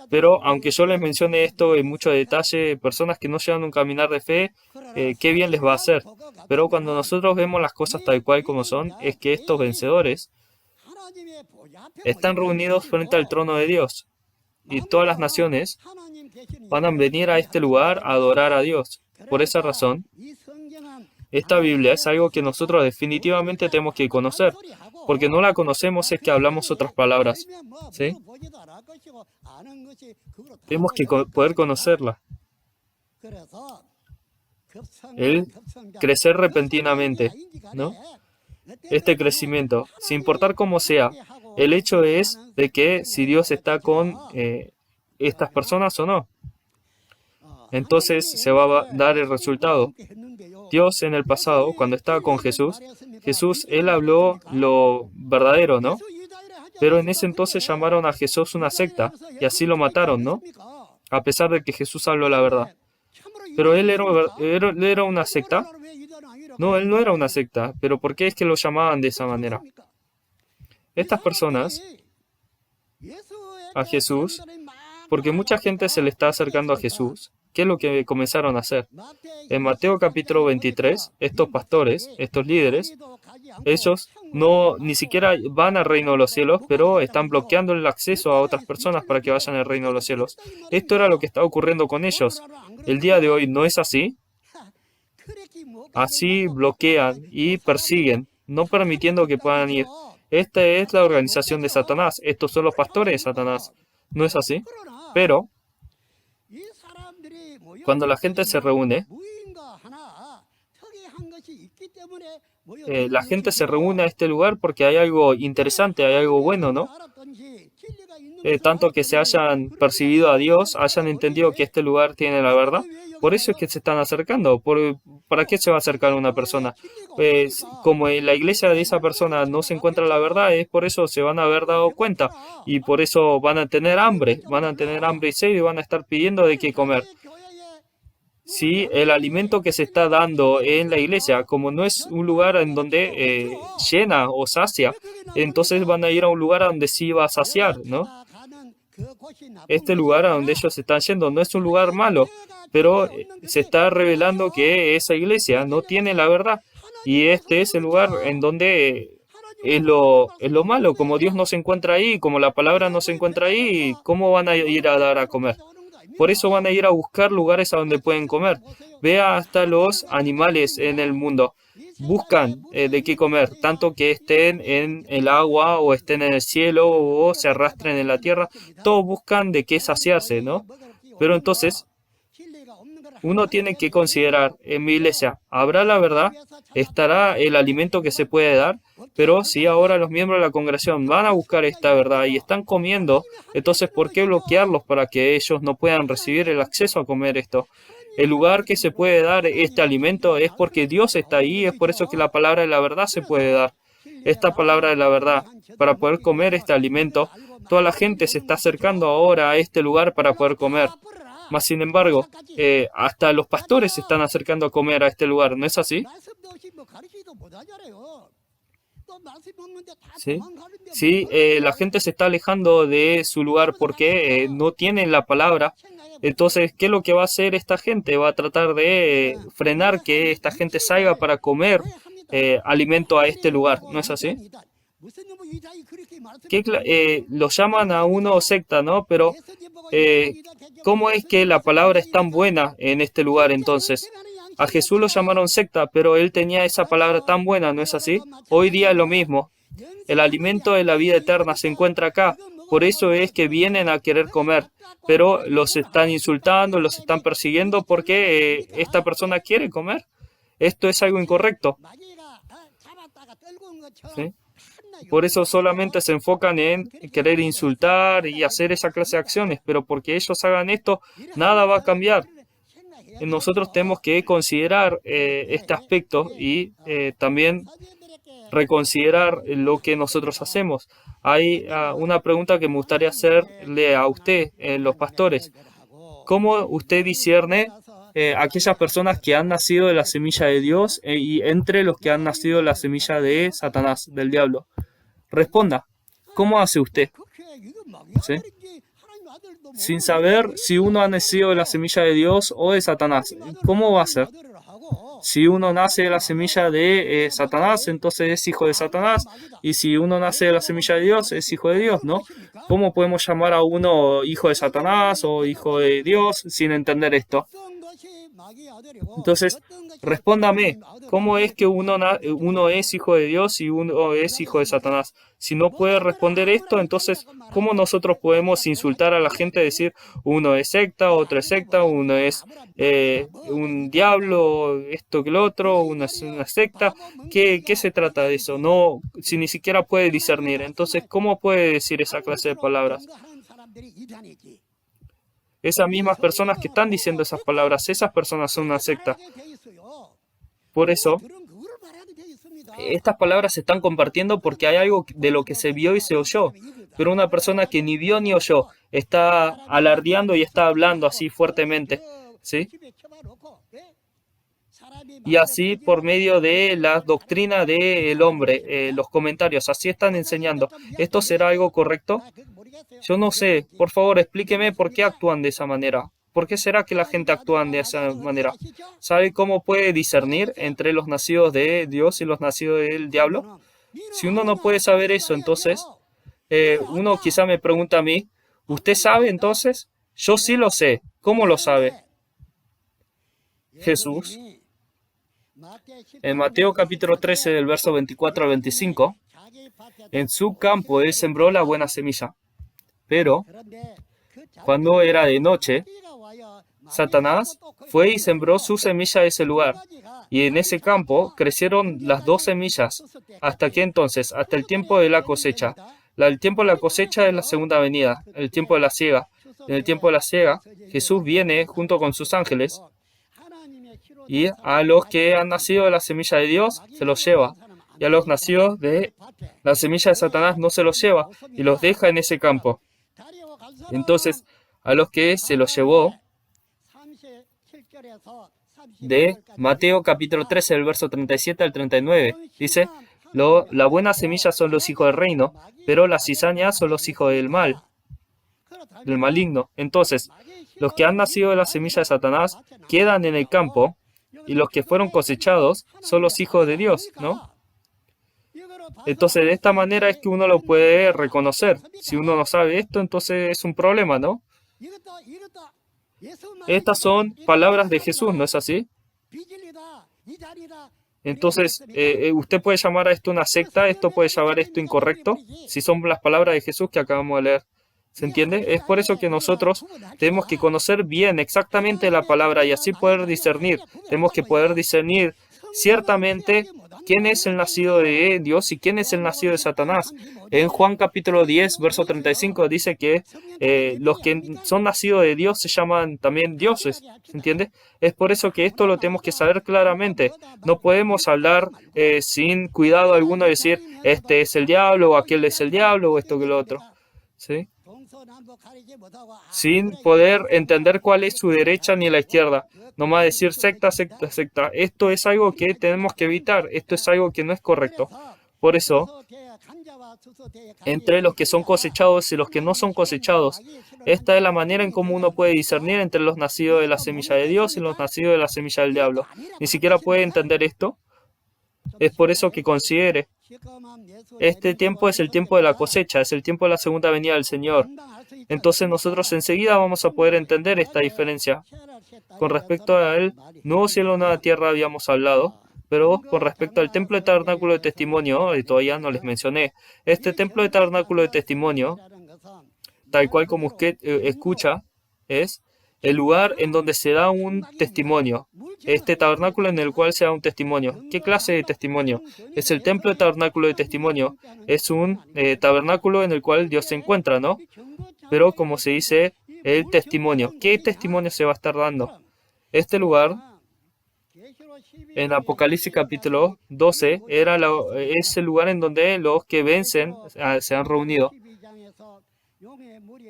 Pero aunque yo les mencione esto en mucho detalle, personas que no llevan un caminar de fe, qué bien les va a hacer. Pero cuando nosotros vemos las cosas tal cual como son, es que estos vencedores están reunidos frente al trono de Dios. Y todas las naciones van a venir a este lugar a adorar a Dios. Por esa razón, esta Biblia es algo que nosotros definitivamente tenemos que conocer. Porque no la conocemos es que hablamos otras palabras. ¿Sí? Tenemos que poder conocerla. El crecer repentinamente, ¿no? Este crecimiento, sin importar cómo sea, el hecho es de que si Dios está con estas personas o no, entonces se va a dar el resultado. Dios en el pasado, cuando estaba con Jesús, Él habló lo verdadero, ¿no? Pero en ese entonces llamaron a Jesús una secta y así lo mataron, ¿no? A pesar de que Jesús habló la verdad. ¿Pero él era una secta? No, él no era una secta. ¿Pero por qué es que lo llamaban de esa manera? Estas personas, a Jesús, porque mucha gente se le está acercando a Jesús, ¿qué es lo que comenzaron a hacer? En Mateo capítulo 23, estos pastores, estos líderes, ellos ni siquiera van al reino de los cielos, pero están bloqueando el acceso a otras personas para que vayan al reino de los cielos. Esto era lo que estaba ocurriendo con ellos. El día de hoy no es así. Así bloquean y persiguen, no permitiendo que puedan ir. Esta es la organización de Satanás. Estos son los pastores de Satanás. ¿No es así? Pero cuando la gente se reúne, la gente se reúne a este lugar porque hay algo interesante, hay algo bueno, ¿no? Tanto que se hayan percibido a Dios, hayan entendido que este lugar tiene la verdad. Por eso es que se están acercando. ¿Para qué se va a acercar una persona? Como en la iglesia de esa persona no se encuentra la verdad, es por eso se van a haber dado cuenta. Y por eso van a tener hambre y sed y van a estar pidiendo de qué comer. Si el alimento que se está dando en la iglesia, como no es un lugar en donde llena o sacia, entonces van a ir a un lugar a donde sí va a saciar, ¿no? Este lugar a donde ellos están yendo no es un lugar malo, pero se está revelando que esa iglesia no tiene la verdad. Y este es el lugar en donde es lo malo. Como Dios no se encuentra ahí, como la palabra no se encuentra ahí, ¿cómo van a ir a dar a comer? Por eso van a ir a buscar lugares a donde pueden comer. Vea hasta los animales en el mundo. Buscan de qué comer, tanto que estén en el agua o estén en el cielo o se arrastren en la tierra. Todos buscan de qué saciarse, ¿no? Pero entonces, uno tiene que considerar, en mi iglesia, ¿habrá la verdad? ¿Estará el alimento que se puede dar? Pero si ahora los miembros de la congregación van a buscar esta verdad y están comiendo, entonces ¿por qué bloquearlos para que ellos no puedan recibir el acceso a comer esto? El lugar que se puede dar este alimento es porque Dios está ahí, es por eso que la palabra de la verdad se puede dar. Esta palabra de la verdad, para poder comer este alimento, toda la gente se está acercando ahora a este lugar para poder comer. Mas, sin embargo, hasta los pastores se están acercando a comer a este lugar, ¿no es así? ¿Sí? Sí, la gente se está alejando de su lugar porque no tienen la palabra. Entonces, ¿qué es lo que va a hacer esta gente? Va a tratar de frenar que esta gente salga para comer alimento a este lugar, ¿no es así? Lo llaman a uno secta, ¿no? Pero eh, ¿cómo es que la palabra es tan buena en este lugar entonces? A Jesús lo llamaron secta, pero él tenía esa palabra tan buena, ¿no es así? Hoy día es lo mismo. El alimento de la vida eterna se encuentra acá. Por eso es que vienen a querer comer, pero los están insultando, los están persiguiendo porque esta persona quiere comer. Esto es algo incorrecto. ¿Sí? Por eso solamente se enfocan en querer insultar y hacer esa clase de acciones, pero porque ellos hagan esto, nada va a cambiar. Nosotros tenemos que considerar este aspecto y también reconsiderar lo que nosotros hacemos. Hay una pregunta que me gustaría hacerle a usted, los pastores. ¿Cómo usted discierne aquellas personas que han nacido de la semilla de Dios y entre los que han nacido de la semilla de Satanás, del diablo? Responda. ¿Cómo hace usted? ¿Sí? Sin saber si uno ha nacido de la semilla de Dios o de Satanás. ¿Cómo va a ser? Si uno nace de la semilla de Satanás, entonces es hijo de Satanás. Y si uno nace de la semilla de Dios, es hijo de Dios, ¿no? ¿Cómo podemos llamar a uno hijo de Satanás o hijo de Dios sin entender esto? Entonces, respóndame, ¿cómo es que uno es hijo de Dios y uno es hijo de Satanás? Si no puede responder esto, entonces, ¿cómo nosotros podemos insultar a la gente, decir uno es secta, otro es secta, uno es un diablo, esto que lo otro, uno es una secta? ¿Qué se trata de eso? No, si ni siquiera puede discernir, entonces, ¿cómo puede decir esa clase de palabras? Esas mismas personas que están diciendo esas palabras, esas personas son una secta. Por eso, estas palabras se están compartiendo porque hay algo de lo que se vio y se oyó. Pero una persona que ni vio ni oyó está alardeando y está hablando así fuertemente, ¿sí? Y así por medio de la doctrina del hombre, los comentarios, así están enseñando. ¿Esto será algo correcto? Yo no sé. Por favor, explíqueme por qué actúan de esa manera. ¿Por qué será que la gente actúa de esa manera? ¿Sabe cómo puede discernir entre los nacidos de Dios y los nacidos del diablo? Si uno no puede saber eso, entonces, uno quizá me pregunta a mí, ¿usted sabe entonces? Yo sí lo sé. ¿Cómo lo sabe? Jesús, en Mateo capítulo 13, del verso 24 al 25, en su campo él sembró la buena semilla. Pero cuando era de noche, Satanás fue y sembró su semilla en ese lugar. Y en ese campo crecieron las dos semillas. ¿Hasta qué entonces? Hasta el tiempo de la cosecha. El tiempo de la cosecha es la segunda venida, el tiempo de la siega. En el tiempo de la siega, Jesús viene junto con sus ángeles y a los que han nacido de la semilla de Dios se los lleva. Y a los nacidos de la semilla de Satanás no se los lleva y los deja en ese campo. Entonces, a los que se los llevó, de Mateo capítulo 13, del verso 37 al 39, dice, la buena semilla son los hijos del reino, pero la cizaña son los hijos del mal, del maligno. Entonces, los que han nacido de la semilla de Satanás quedan en el campo, y los que fueron cosechados son los hijos de Dios, ¿no? Entonces, de esta manera es que uno lo puede reconocer. Si uno no sabe esto, entonces es un problema, ¿no? Estas son palabras de Jesús, ¿no es así? Entonces, usted puede llamar a esto una secta, esto puede llamar esto incorrecto, si son las palabras de Jesús que acabamos de leer. ¿Se entiende? Es por eso que nosotros tenemos que conocer bien exactamente la palabra y así poder discernir. Tenemos que poder discernir ciertamente quién es el nacido de Dios y quién es el nacido de Satanás. En Juan capítulo 10, verso 35 dice que los que son nacidos de Dios se llaman también dioses. ¿Se entiende? Es por eso que esto lo tenemos que saber claramente. No podemos hablar sin cuidado alguno y decir, este es el diablo o aquel es el diablo o esto que lo otro. ¿Sí? Sin poder entender cuál es su derecha ni la izquierda. Nomás decir secta, secta, secta. Esto es algo que tenemos que evitar. Esto es algo que no es correcto. Por eso, entre los que son cosechados y los que no son cosechados, esta es la manera en cómo uno puede discernir entre los nacidos de la semilla de Dios y los nacidos de la semilla del diablo. Ni siquiera puede entender esto. Es por eso que considere, este tiempo es el tiempo de la cosecha, es el tiempo de la segunda venida del Señor. Entonces nosotros enseguida vamos a poder entender esta diferencia. Con respecto al nuevo cielo y nueva tierra habíamos hablado, pero con respecto al templo de tabernáculo de testimonio, todavía no les mencioné. Este templo de tabernáculo de testimonio, tal cual como usted escucha, es el lugar en donde se da un testimonio. Este tabernáculo en el cual se da un testimonio. ¿Qué clase de testimonio? Es el templo de tabernáculo de testimonio. Es un tabernáculo en el cual Dios se encuentra, ¿no? Pero como se dice, el testimonio. ¿Qué testimonio se va a estar dando? Este lugar, en Apocalipsis capítulo 12, es el lugar en donde los que vencen se han reunido.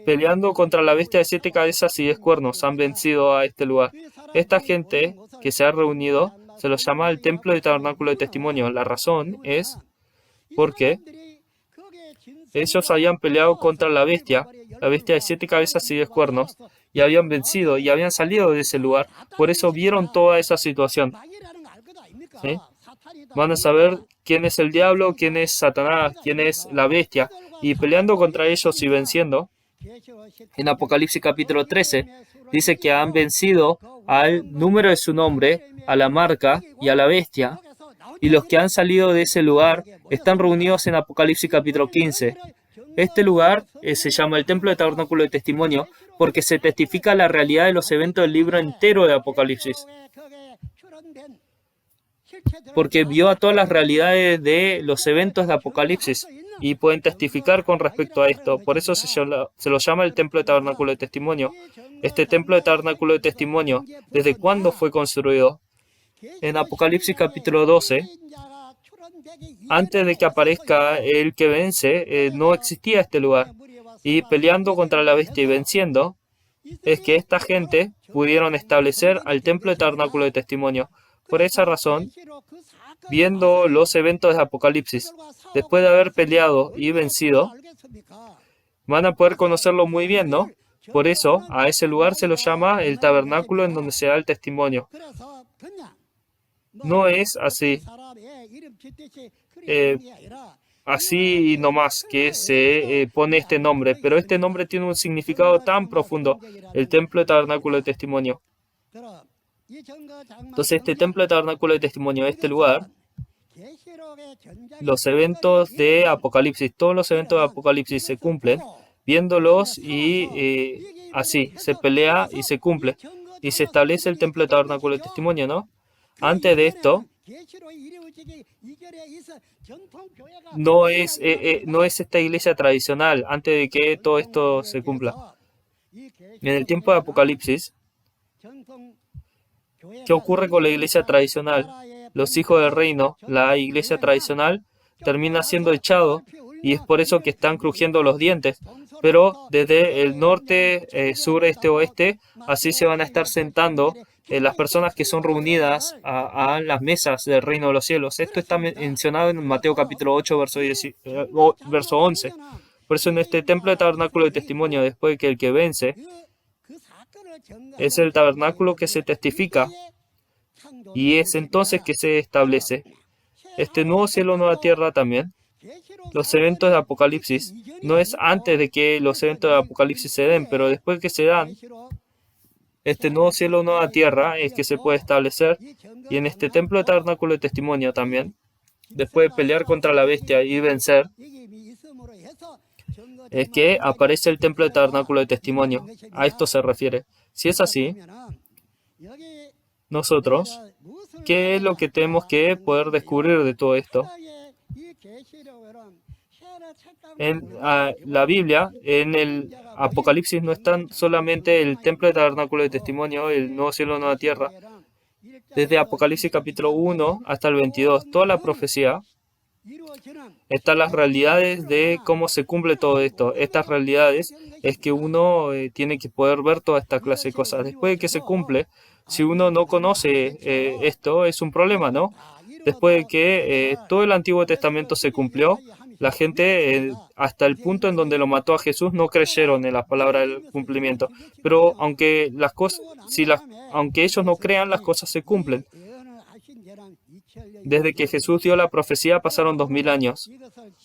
Peleando contra la bestia de 7 cabezas y 10 cuernos, han vencido a este lugar. Esta gente que se ha reunido se los llama el templo de tabernáculo de testimonio. La razón es porque ellos habían peleado contra la bestia de 7 cabezas y 10 cuernos, y habían vencido y habían salido de ese lugar. Por eso vieron toda esa situación. ¿Sí? Van a saber quién es el diablo, quién es Satanás, quién es la bestia, y peleando contra ellos y venciendo. En Apocalipsis capítulo 13 dice que han vencido al número de su nombre, a la marca y a la bestia, y los que han salido de ese lugar están reunidos en Apocalipsis capítulo 15. Este lugar se llama el templo de tabernáculo de testimonio porque se testifica la realidad de los eventos del libro entero de Apocalipsis. Porque vio a todas las realidades de los eventos de Apocalipsis y pueden testificar con respecto a esto. Por eso se lo llama el templo de tabernáculo de testimonio. Este templo de tabernáculo de testimonio, ¿desde cuándo fue construido? En Apocalipsis capítulo 12, antes de que aparezca el que vence, no existía este lugar. Y peleando contra la bestia y venciendo, es que esta gente pudieron establecer al templo de tabernáculo de testimonio. Por esa razón, viendo los eventos de Apocalipsis, después de haber peleado y vencido, van a poder conocerlo muy bien, ¿no? Por eso, a ese lugar se lo llama el tabernáculo en donde se da el testimonio. No es así, así nomás que se pone este nombre, pero este nombre tiene un significado tan profundo, el templo de tabernáculo de testimonio. Entonces, este templo de tabernáculo de testimonio, este lugar, los eventos de Apocalipsis, todos los eventos de Apocalipsis se cumplen, viéndolos y así, se pelea y se cumple, y se establece el templo de tabernáculo de testimonio, ¿no? Antes de esto, no es esta iglesia tradicional, antes de que todo esto se cumpla. En el tiempo de Apocalipsis, ¿qué ocurre con la iglesia tradicional? Los hijos del reino, la iglesia tradicional, termina siendo echado y es por eso que están crujiendo los dientes. Pero desde el norte, sur, este, oeste, así se van a estar sentando las personas que son reunidas a las mesas del reino de los cielos. Esto está mencionado en Mateo capítulo 8, verso 11. Por eso en este templo de tabernáculo de testimonio, después de que el que vence, es el tabernáculo que se testifica y es entonces que se establece este nuevo cielo, nueva tierra también. Los eventos de Apocalipsis no es antes de que los eventos de Apocalipsis se den, pero después que se dan, este nuevo cielo, nueva tierra es que se puede establecer, y en este templo de tabernáculo de testimonio también, después de pelear contra la bestia y vencer, es que aparece el templo de tabernáculo de testimonio. A esto se refiere. Si es así, nosotros, ¿qué es lo que tenemos que poder descubrir de todo esto? En la Biblia, en el Apocalipsis, no están solamente el templo de tabernáculo de testimonio, el nuevo cielo, nueva tierra. Desde Apocalipsis capítulo 1 hasta el 22, toda la profecía, están las realidades de cómo se cumple todo esto. Estas realidades es que uno tiene que poder ver toda esta clase de cosas. Después de que se cumple, si uno no conoce esto, es un problema, ¿no? después de que todo el Antiguo Testamento se cumplió, la gente, hasta el punto en donde lo mató a Jesús, no creyeron en la palabra del cumplimiento. Pero aunque aunque ellos no crean, las cosas se cumplen. Desde que Jesús dio la profecía pasaron 2000 años.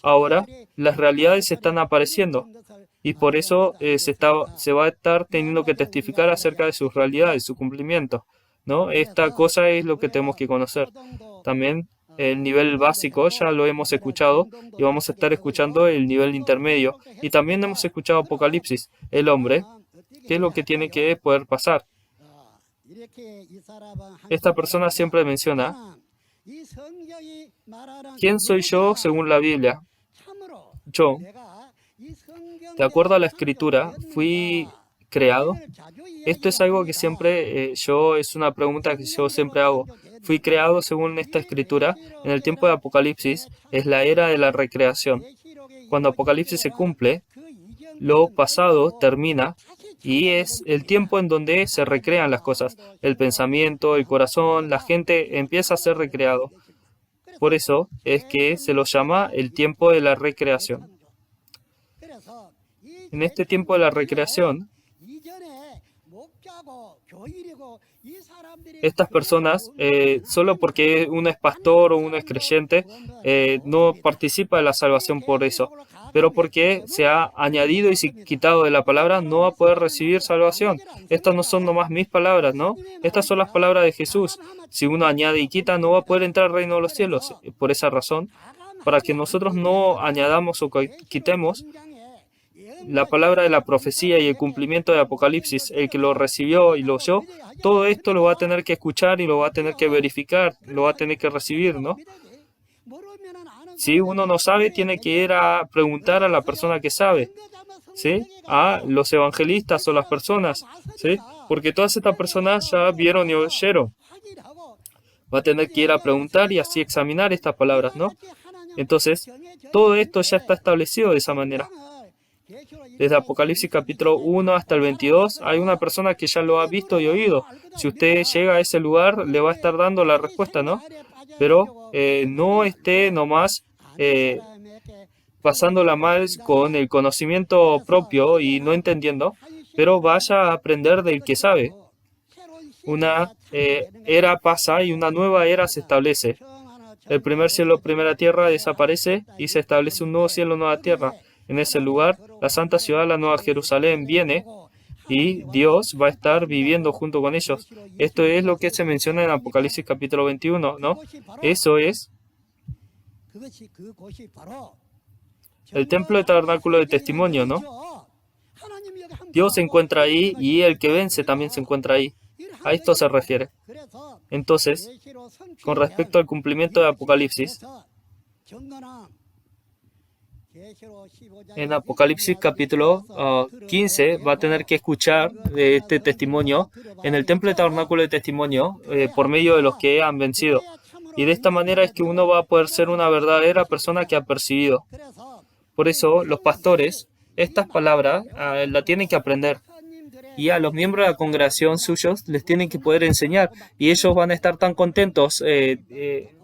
Ahora, las realidades están apareciendo y por eso se va a estar teniendo que testificar acerca de sus realidades, su cumplimiento, ¿no? Esta cosa es lo que tenemos que conocer. También el nivel básico ya lo hemos escuchado y vamos a estar escuchando el nivel intermedio. Y también hemos escuchado Apocalipsis, el hombre, qué es lo que tiene que poder pasar. Esta persona siempre menciona: ¿quién soy yo según la Biblia? Yo, de acuerdo a la Escritura, fui creado. Esto es algo que siempre es una pregunta que yo siempre hago. Fui creado según esta Escritura. En el tiempo de Apocalipsis es la era de la recreación. Cuando Apocalipsis se cumple, lo pasado termina y es el tiempo en donde se recrean las cosas. El pensamiento, el corazón, la gente empieza a ser recreado. Por eso es que se lo llama el tiempo de la recreación. En este tiempo de la recreación, estas personas, solo porque uno es pastor o uno es creyente, no participa de la salvación por eso. Pero porque se ha añadido y quitado de la palabra, no va a poder recibir salvación. Estas no son nomás mis palabras, ¿no? Estas son las palabras de Jesús. Si uno añade y quita, no va a poder entrar al reino de los cielos. Por esa razón, para que nosotros no añadamos o quitemos la palabra de la profecía y el cumplimiento de Apocalipsis, el que lo recibió y lo oyó, todo esto lo va a tener que escuchar y lo va a tener que verificar, lo va a tener que recibir, ¿no? Si uno no sabe, tiene que ir a preguntar a la persona que sabe, ¿sí? A los evangelistas o las personas, ¿sí? Porque todas estas personas ya vieron y oyeron. Va a tener que ir a preguntar y así examinar estas palabras, ¿no? Entonces, todo esto ya está establecido de esa manera. Desde Apocalipsis capítulo 1 hasta el 22, hay una persona que ya lo ha visto y oído. Si usted llega a ese lugar, le va a estar dando la respuesta, ¿no? Pero no esté nomás pasándola mal con el conocimiento propio y no entendiendo, pero vaya a aprender del que sabe. Una era pasa y una nueva era se establece. El primer cielo, primera tierra desaparece y se establece un nuevo cielo, nueva tierra. En ese lugar, la santa ciudad, la nueva Jerusalén, viene y Dios va a estar viviendo junto con ellos. Esto es lo que se menciona en Apocalipsis capítulo 21, ¿no? Eso es el templo de tabernáculo de testimonio, ¿no? Dios se encuentra ahí y el que vence también se encuentra ahí. A esto se refiere. Entonces, con respecto al cumplimiento de Apocalipsis, en Apocalipsis capítulo 15 va a tener que escuchar de este testimonio en el templo de tabernáculo de testimonio por medio de los que han vencido. Y de esta manera es que uno va a poder ser una verdadera persona que ha percibido. Por eso los pastores, estas palabras la tienen que aprender. Y a los miembros de la congregación suyos les tienen que poder enseñar. Y ellos van a estar tan contentos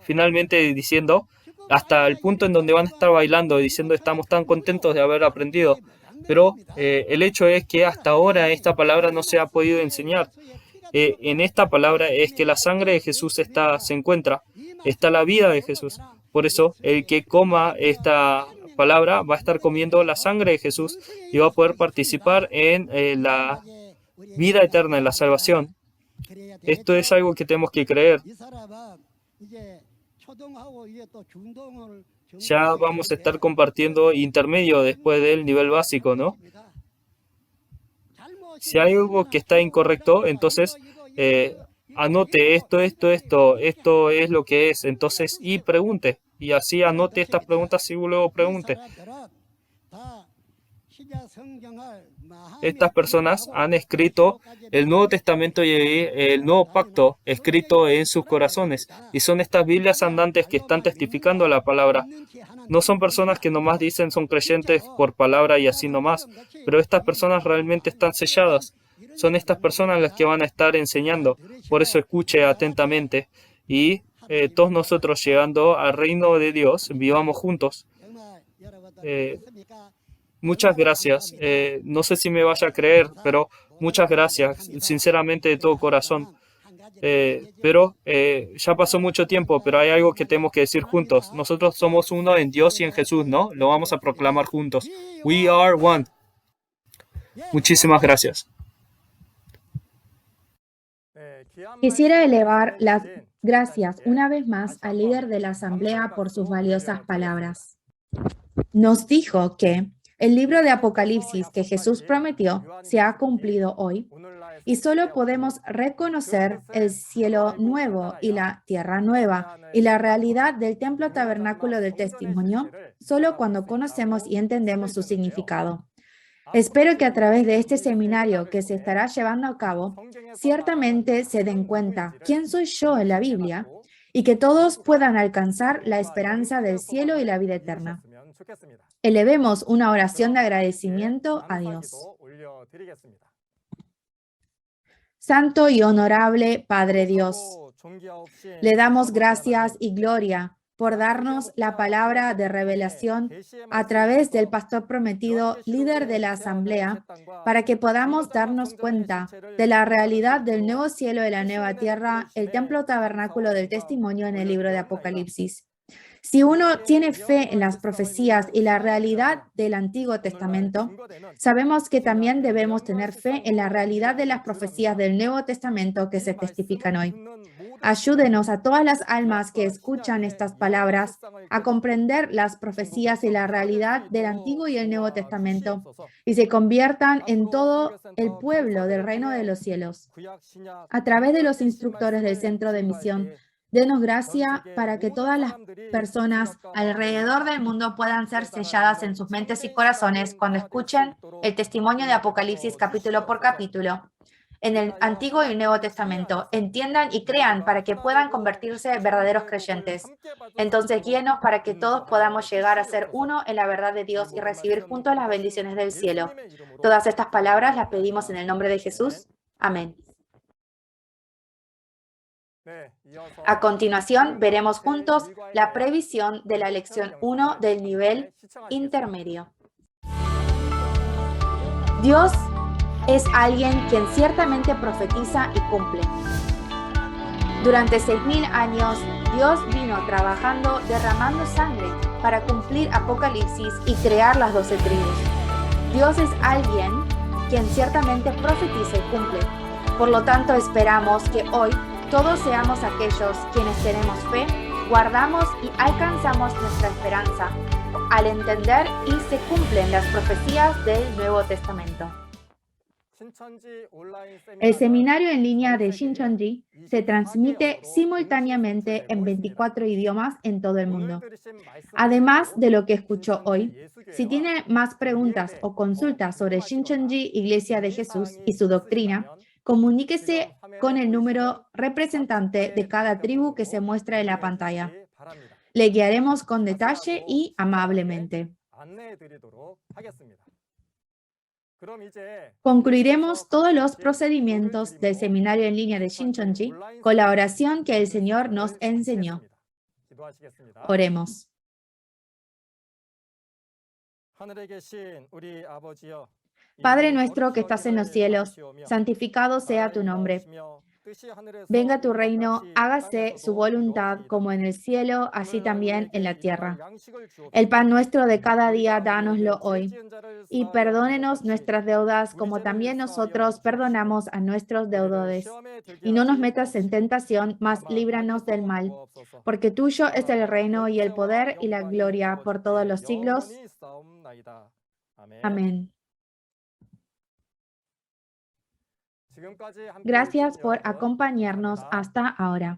finalmente diciendo, hasta el punto en donde van a estar bailando y diciendo estamos tan contentos de haber aprendido. Pero el hecho es que hasta ahora esta palabra no se ha podido enseñar. En esta palabra es que la sangre de Jesús se encuentra, está la vida de Jesús. Por eso el que coma esta palabra va a estar comiendo la sangre de Jesús y va a poder participar en la vida eterna, en la salvación. Esto es algo que tenemos que creer. Ya vamos a estar compartiendo intermedio después del nivel básico, ¿no? Si hay algo que está incorrecto, entonces anote esto es lo que es, entonces, y pregunte. Y así anote estas preguntas y luego pregunte. Estas personas han escrito el Nuevo Testamento y el Nuevo Pacto escrito en sus corazones. Y son estas Biblias andantes que están testificando la palabra. No son personas que nomás dicen son creyentes por palabra y así nomás. Pero estas personas realmente están selladas. Son estas personas las que van a estar enseñando. Por eso escuche atentamente y todos nosotros llegando al reino de Dios, vivamos juntos. Muchas gracias. No sé si me vaya a creer, pero muchas gracias, sinceramente de todo corazón. Pero ya pasó mucho tiempo, pero hay algo que tenemos que decir juntos. Nosotros somos uno en Dios y en Jesús, ¿no? Lo vamos a proclamar juntos. We are one. Muchísimas gracias. Quisiera elevar las gracias una vez más al líder de la asamblea por sus valiosas palabras. Nos dijo que el libro de Apocalipsis que Jesús prometió se ha cumplido hoy y solo podemos reconocer el cielo nuevo y la tierra nueva y la realidad del templo tabernáculo del testimonio solo cuando conocemos y entendemos su significado. Espero que a través de este seminario que se estará llevando a cabo, ciertamente se den cuenta quién soy yo en la Biblia y que todos puedan alcanzar la esperanza del cielo y la vida eterna. Elevemos una oración de agradecimiento a Dios. Santo y honorable Padre Dios, le damos gracias y gloria por darnos la palabra de revelación a través del pastor prometido, líder de la asamblea, para que podamos darnos cuenta de la realidad del nuevo cielo y la nueva tierra, el templo tabernáculo del testimonio en el libro de Apocalipsis. Si uno tiene fe en las profecías y la realidad del Antiguo Testamento, sabemos que también debemos tener fe en la realidad de las profecías del Nuevo Testamento que se testifican hoy. Ayúdenos a todas las almas que escuchan estas palabras a comprender las profecías y la realidad del Antiguo y el Nuevo Testamento y se conviertan en todo el pueblo del reino de los cielos. A través de los instructores del Centro de Misión, denos gracia para que todas las personas alrededor del mundo puedan ser selladas en sus mentes y corazones cuando escuchen el testimonio de Apocalipsis capítulo por capítulo en el Antiguo y el Nuevo Testamento, entiendan y crean para que puedan convertirse en verdaderos creyentes. Entonces, guíenos para que todos podamos llegar a ser uno en la verdad de Dios y recibir juntos las bendiciones del cielo. Todas estas palabras las pedimos en el nombre de Jesús. Amén. A continuación, veremos juntos la previsión de la lección 1 del nivel intermedio. Dios es alguien quien ciertamente profetiza y cumple. Durante 6.000 años, Dios vino trabajando, derramando sangre para cumplir Apocalipsis y crear las 12 tribus. Dios es alguien quien ciertamente profetiza y cumple. Por lo tanto, esperamos que hoy todos seamos aquellos quienes tenemos fe, guardamos y alcanzamos nuestra esperanza al entender y se cumplen las profecías del Nuevo Testamento. El seminario en línea de Shincheonji se transmite simultáneamente en 24 idiomas en todo el mundo. Además de lo que escuchó hoy, si tiene más preguntas o consultas sobre Shincheonji Iglesia de Jesús y su doctrina, comuníquese con el número representante de cada tribu que se muestra en la pantalla. Le guiaremos con detalle y amablemente. Concluiremos todos los procedimientos del seminario en línea de Shincheonji con la oración que el Señor nos enseñó. Oremos. Padre nuestro que estás en los cielos, santificado sea tu nombre. Venga tu reino, hágase su voluntad como en el cielo, así también en la tierra. El pan nuestro de cada día, dánoslo hoy. Y perdónenos nuestras deudas como también nosotros perdonamos a nuestros deudores. Y no nos metas en tentación, mas líbranos del mal. Porque tuyo es el reino y el poder y la gloria por todos los siglos. Amén. Gracias por acompañarnos hasta ahora.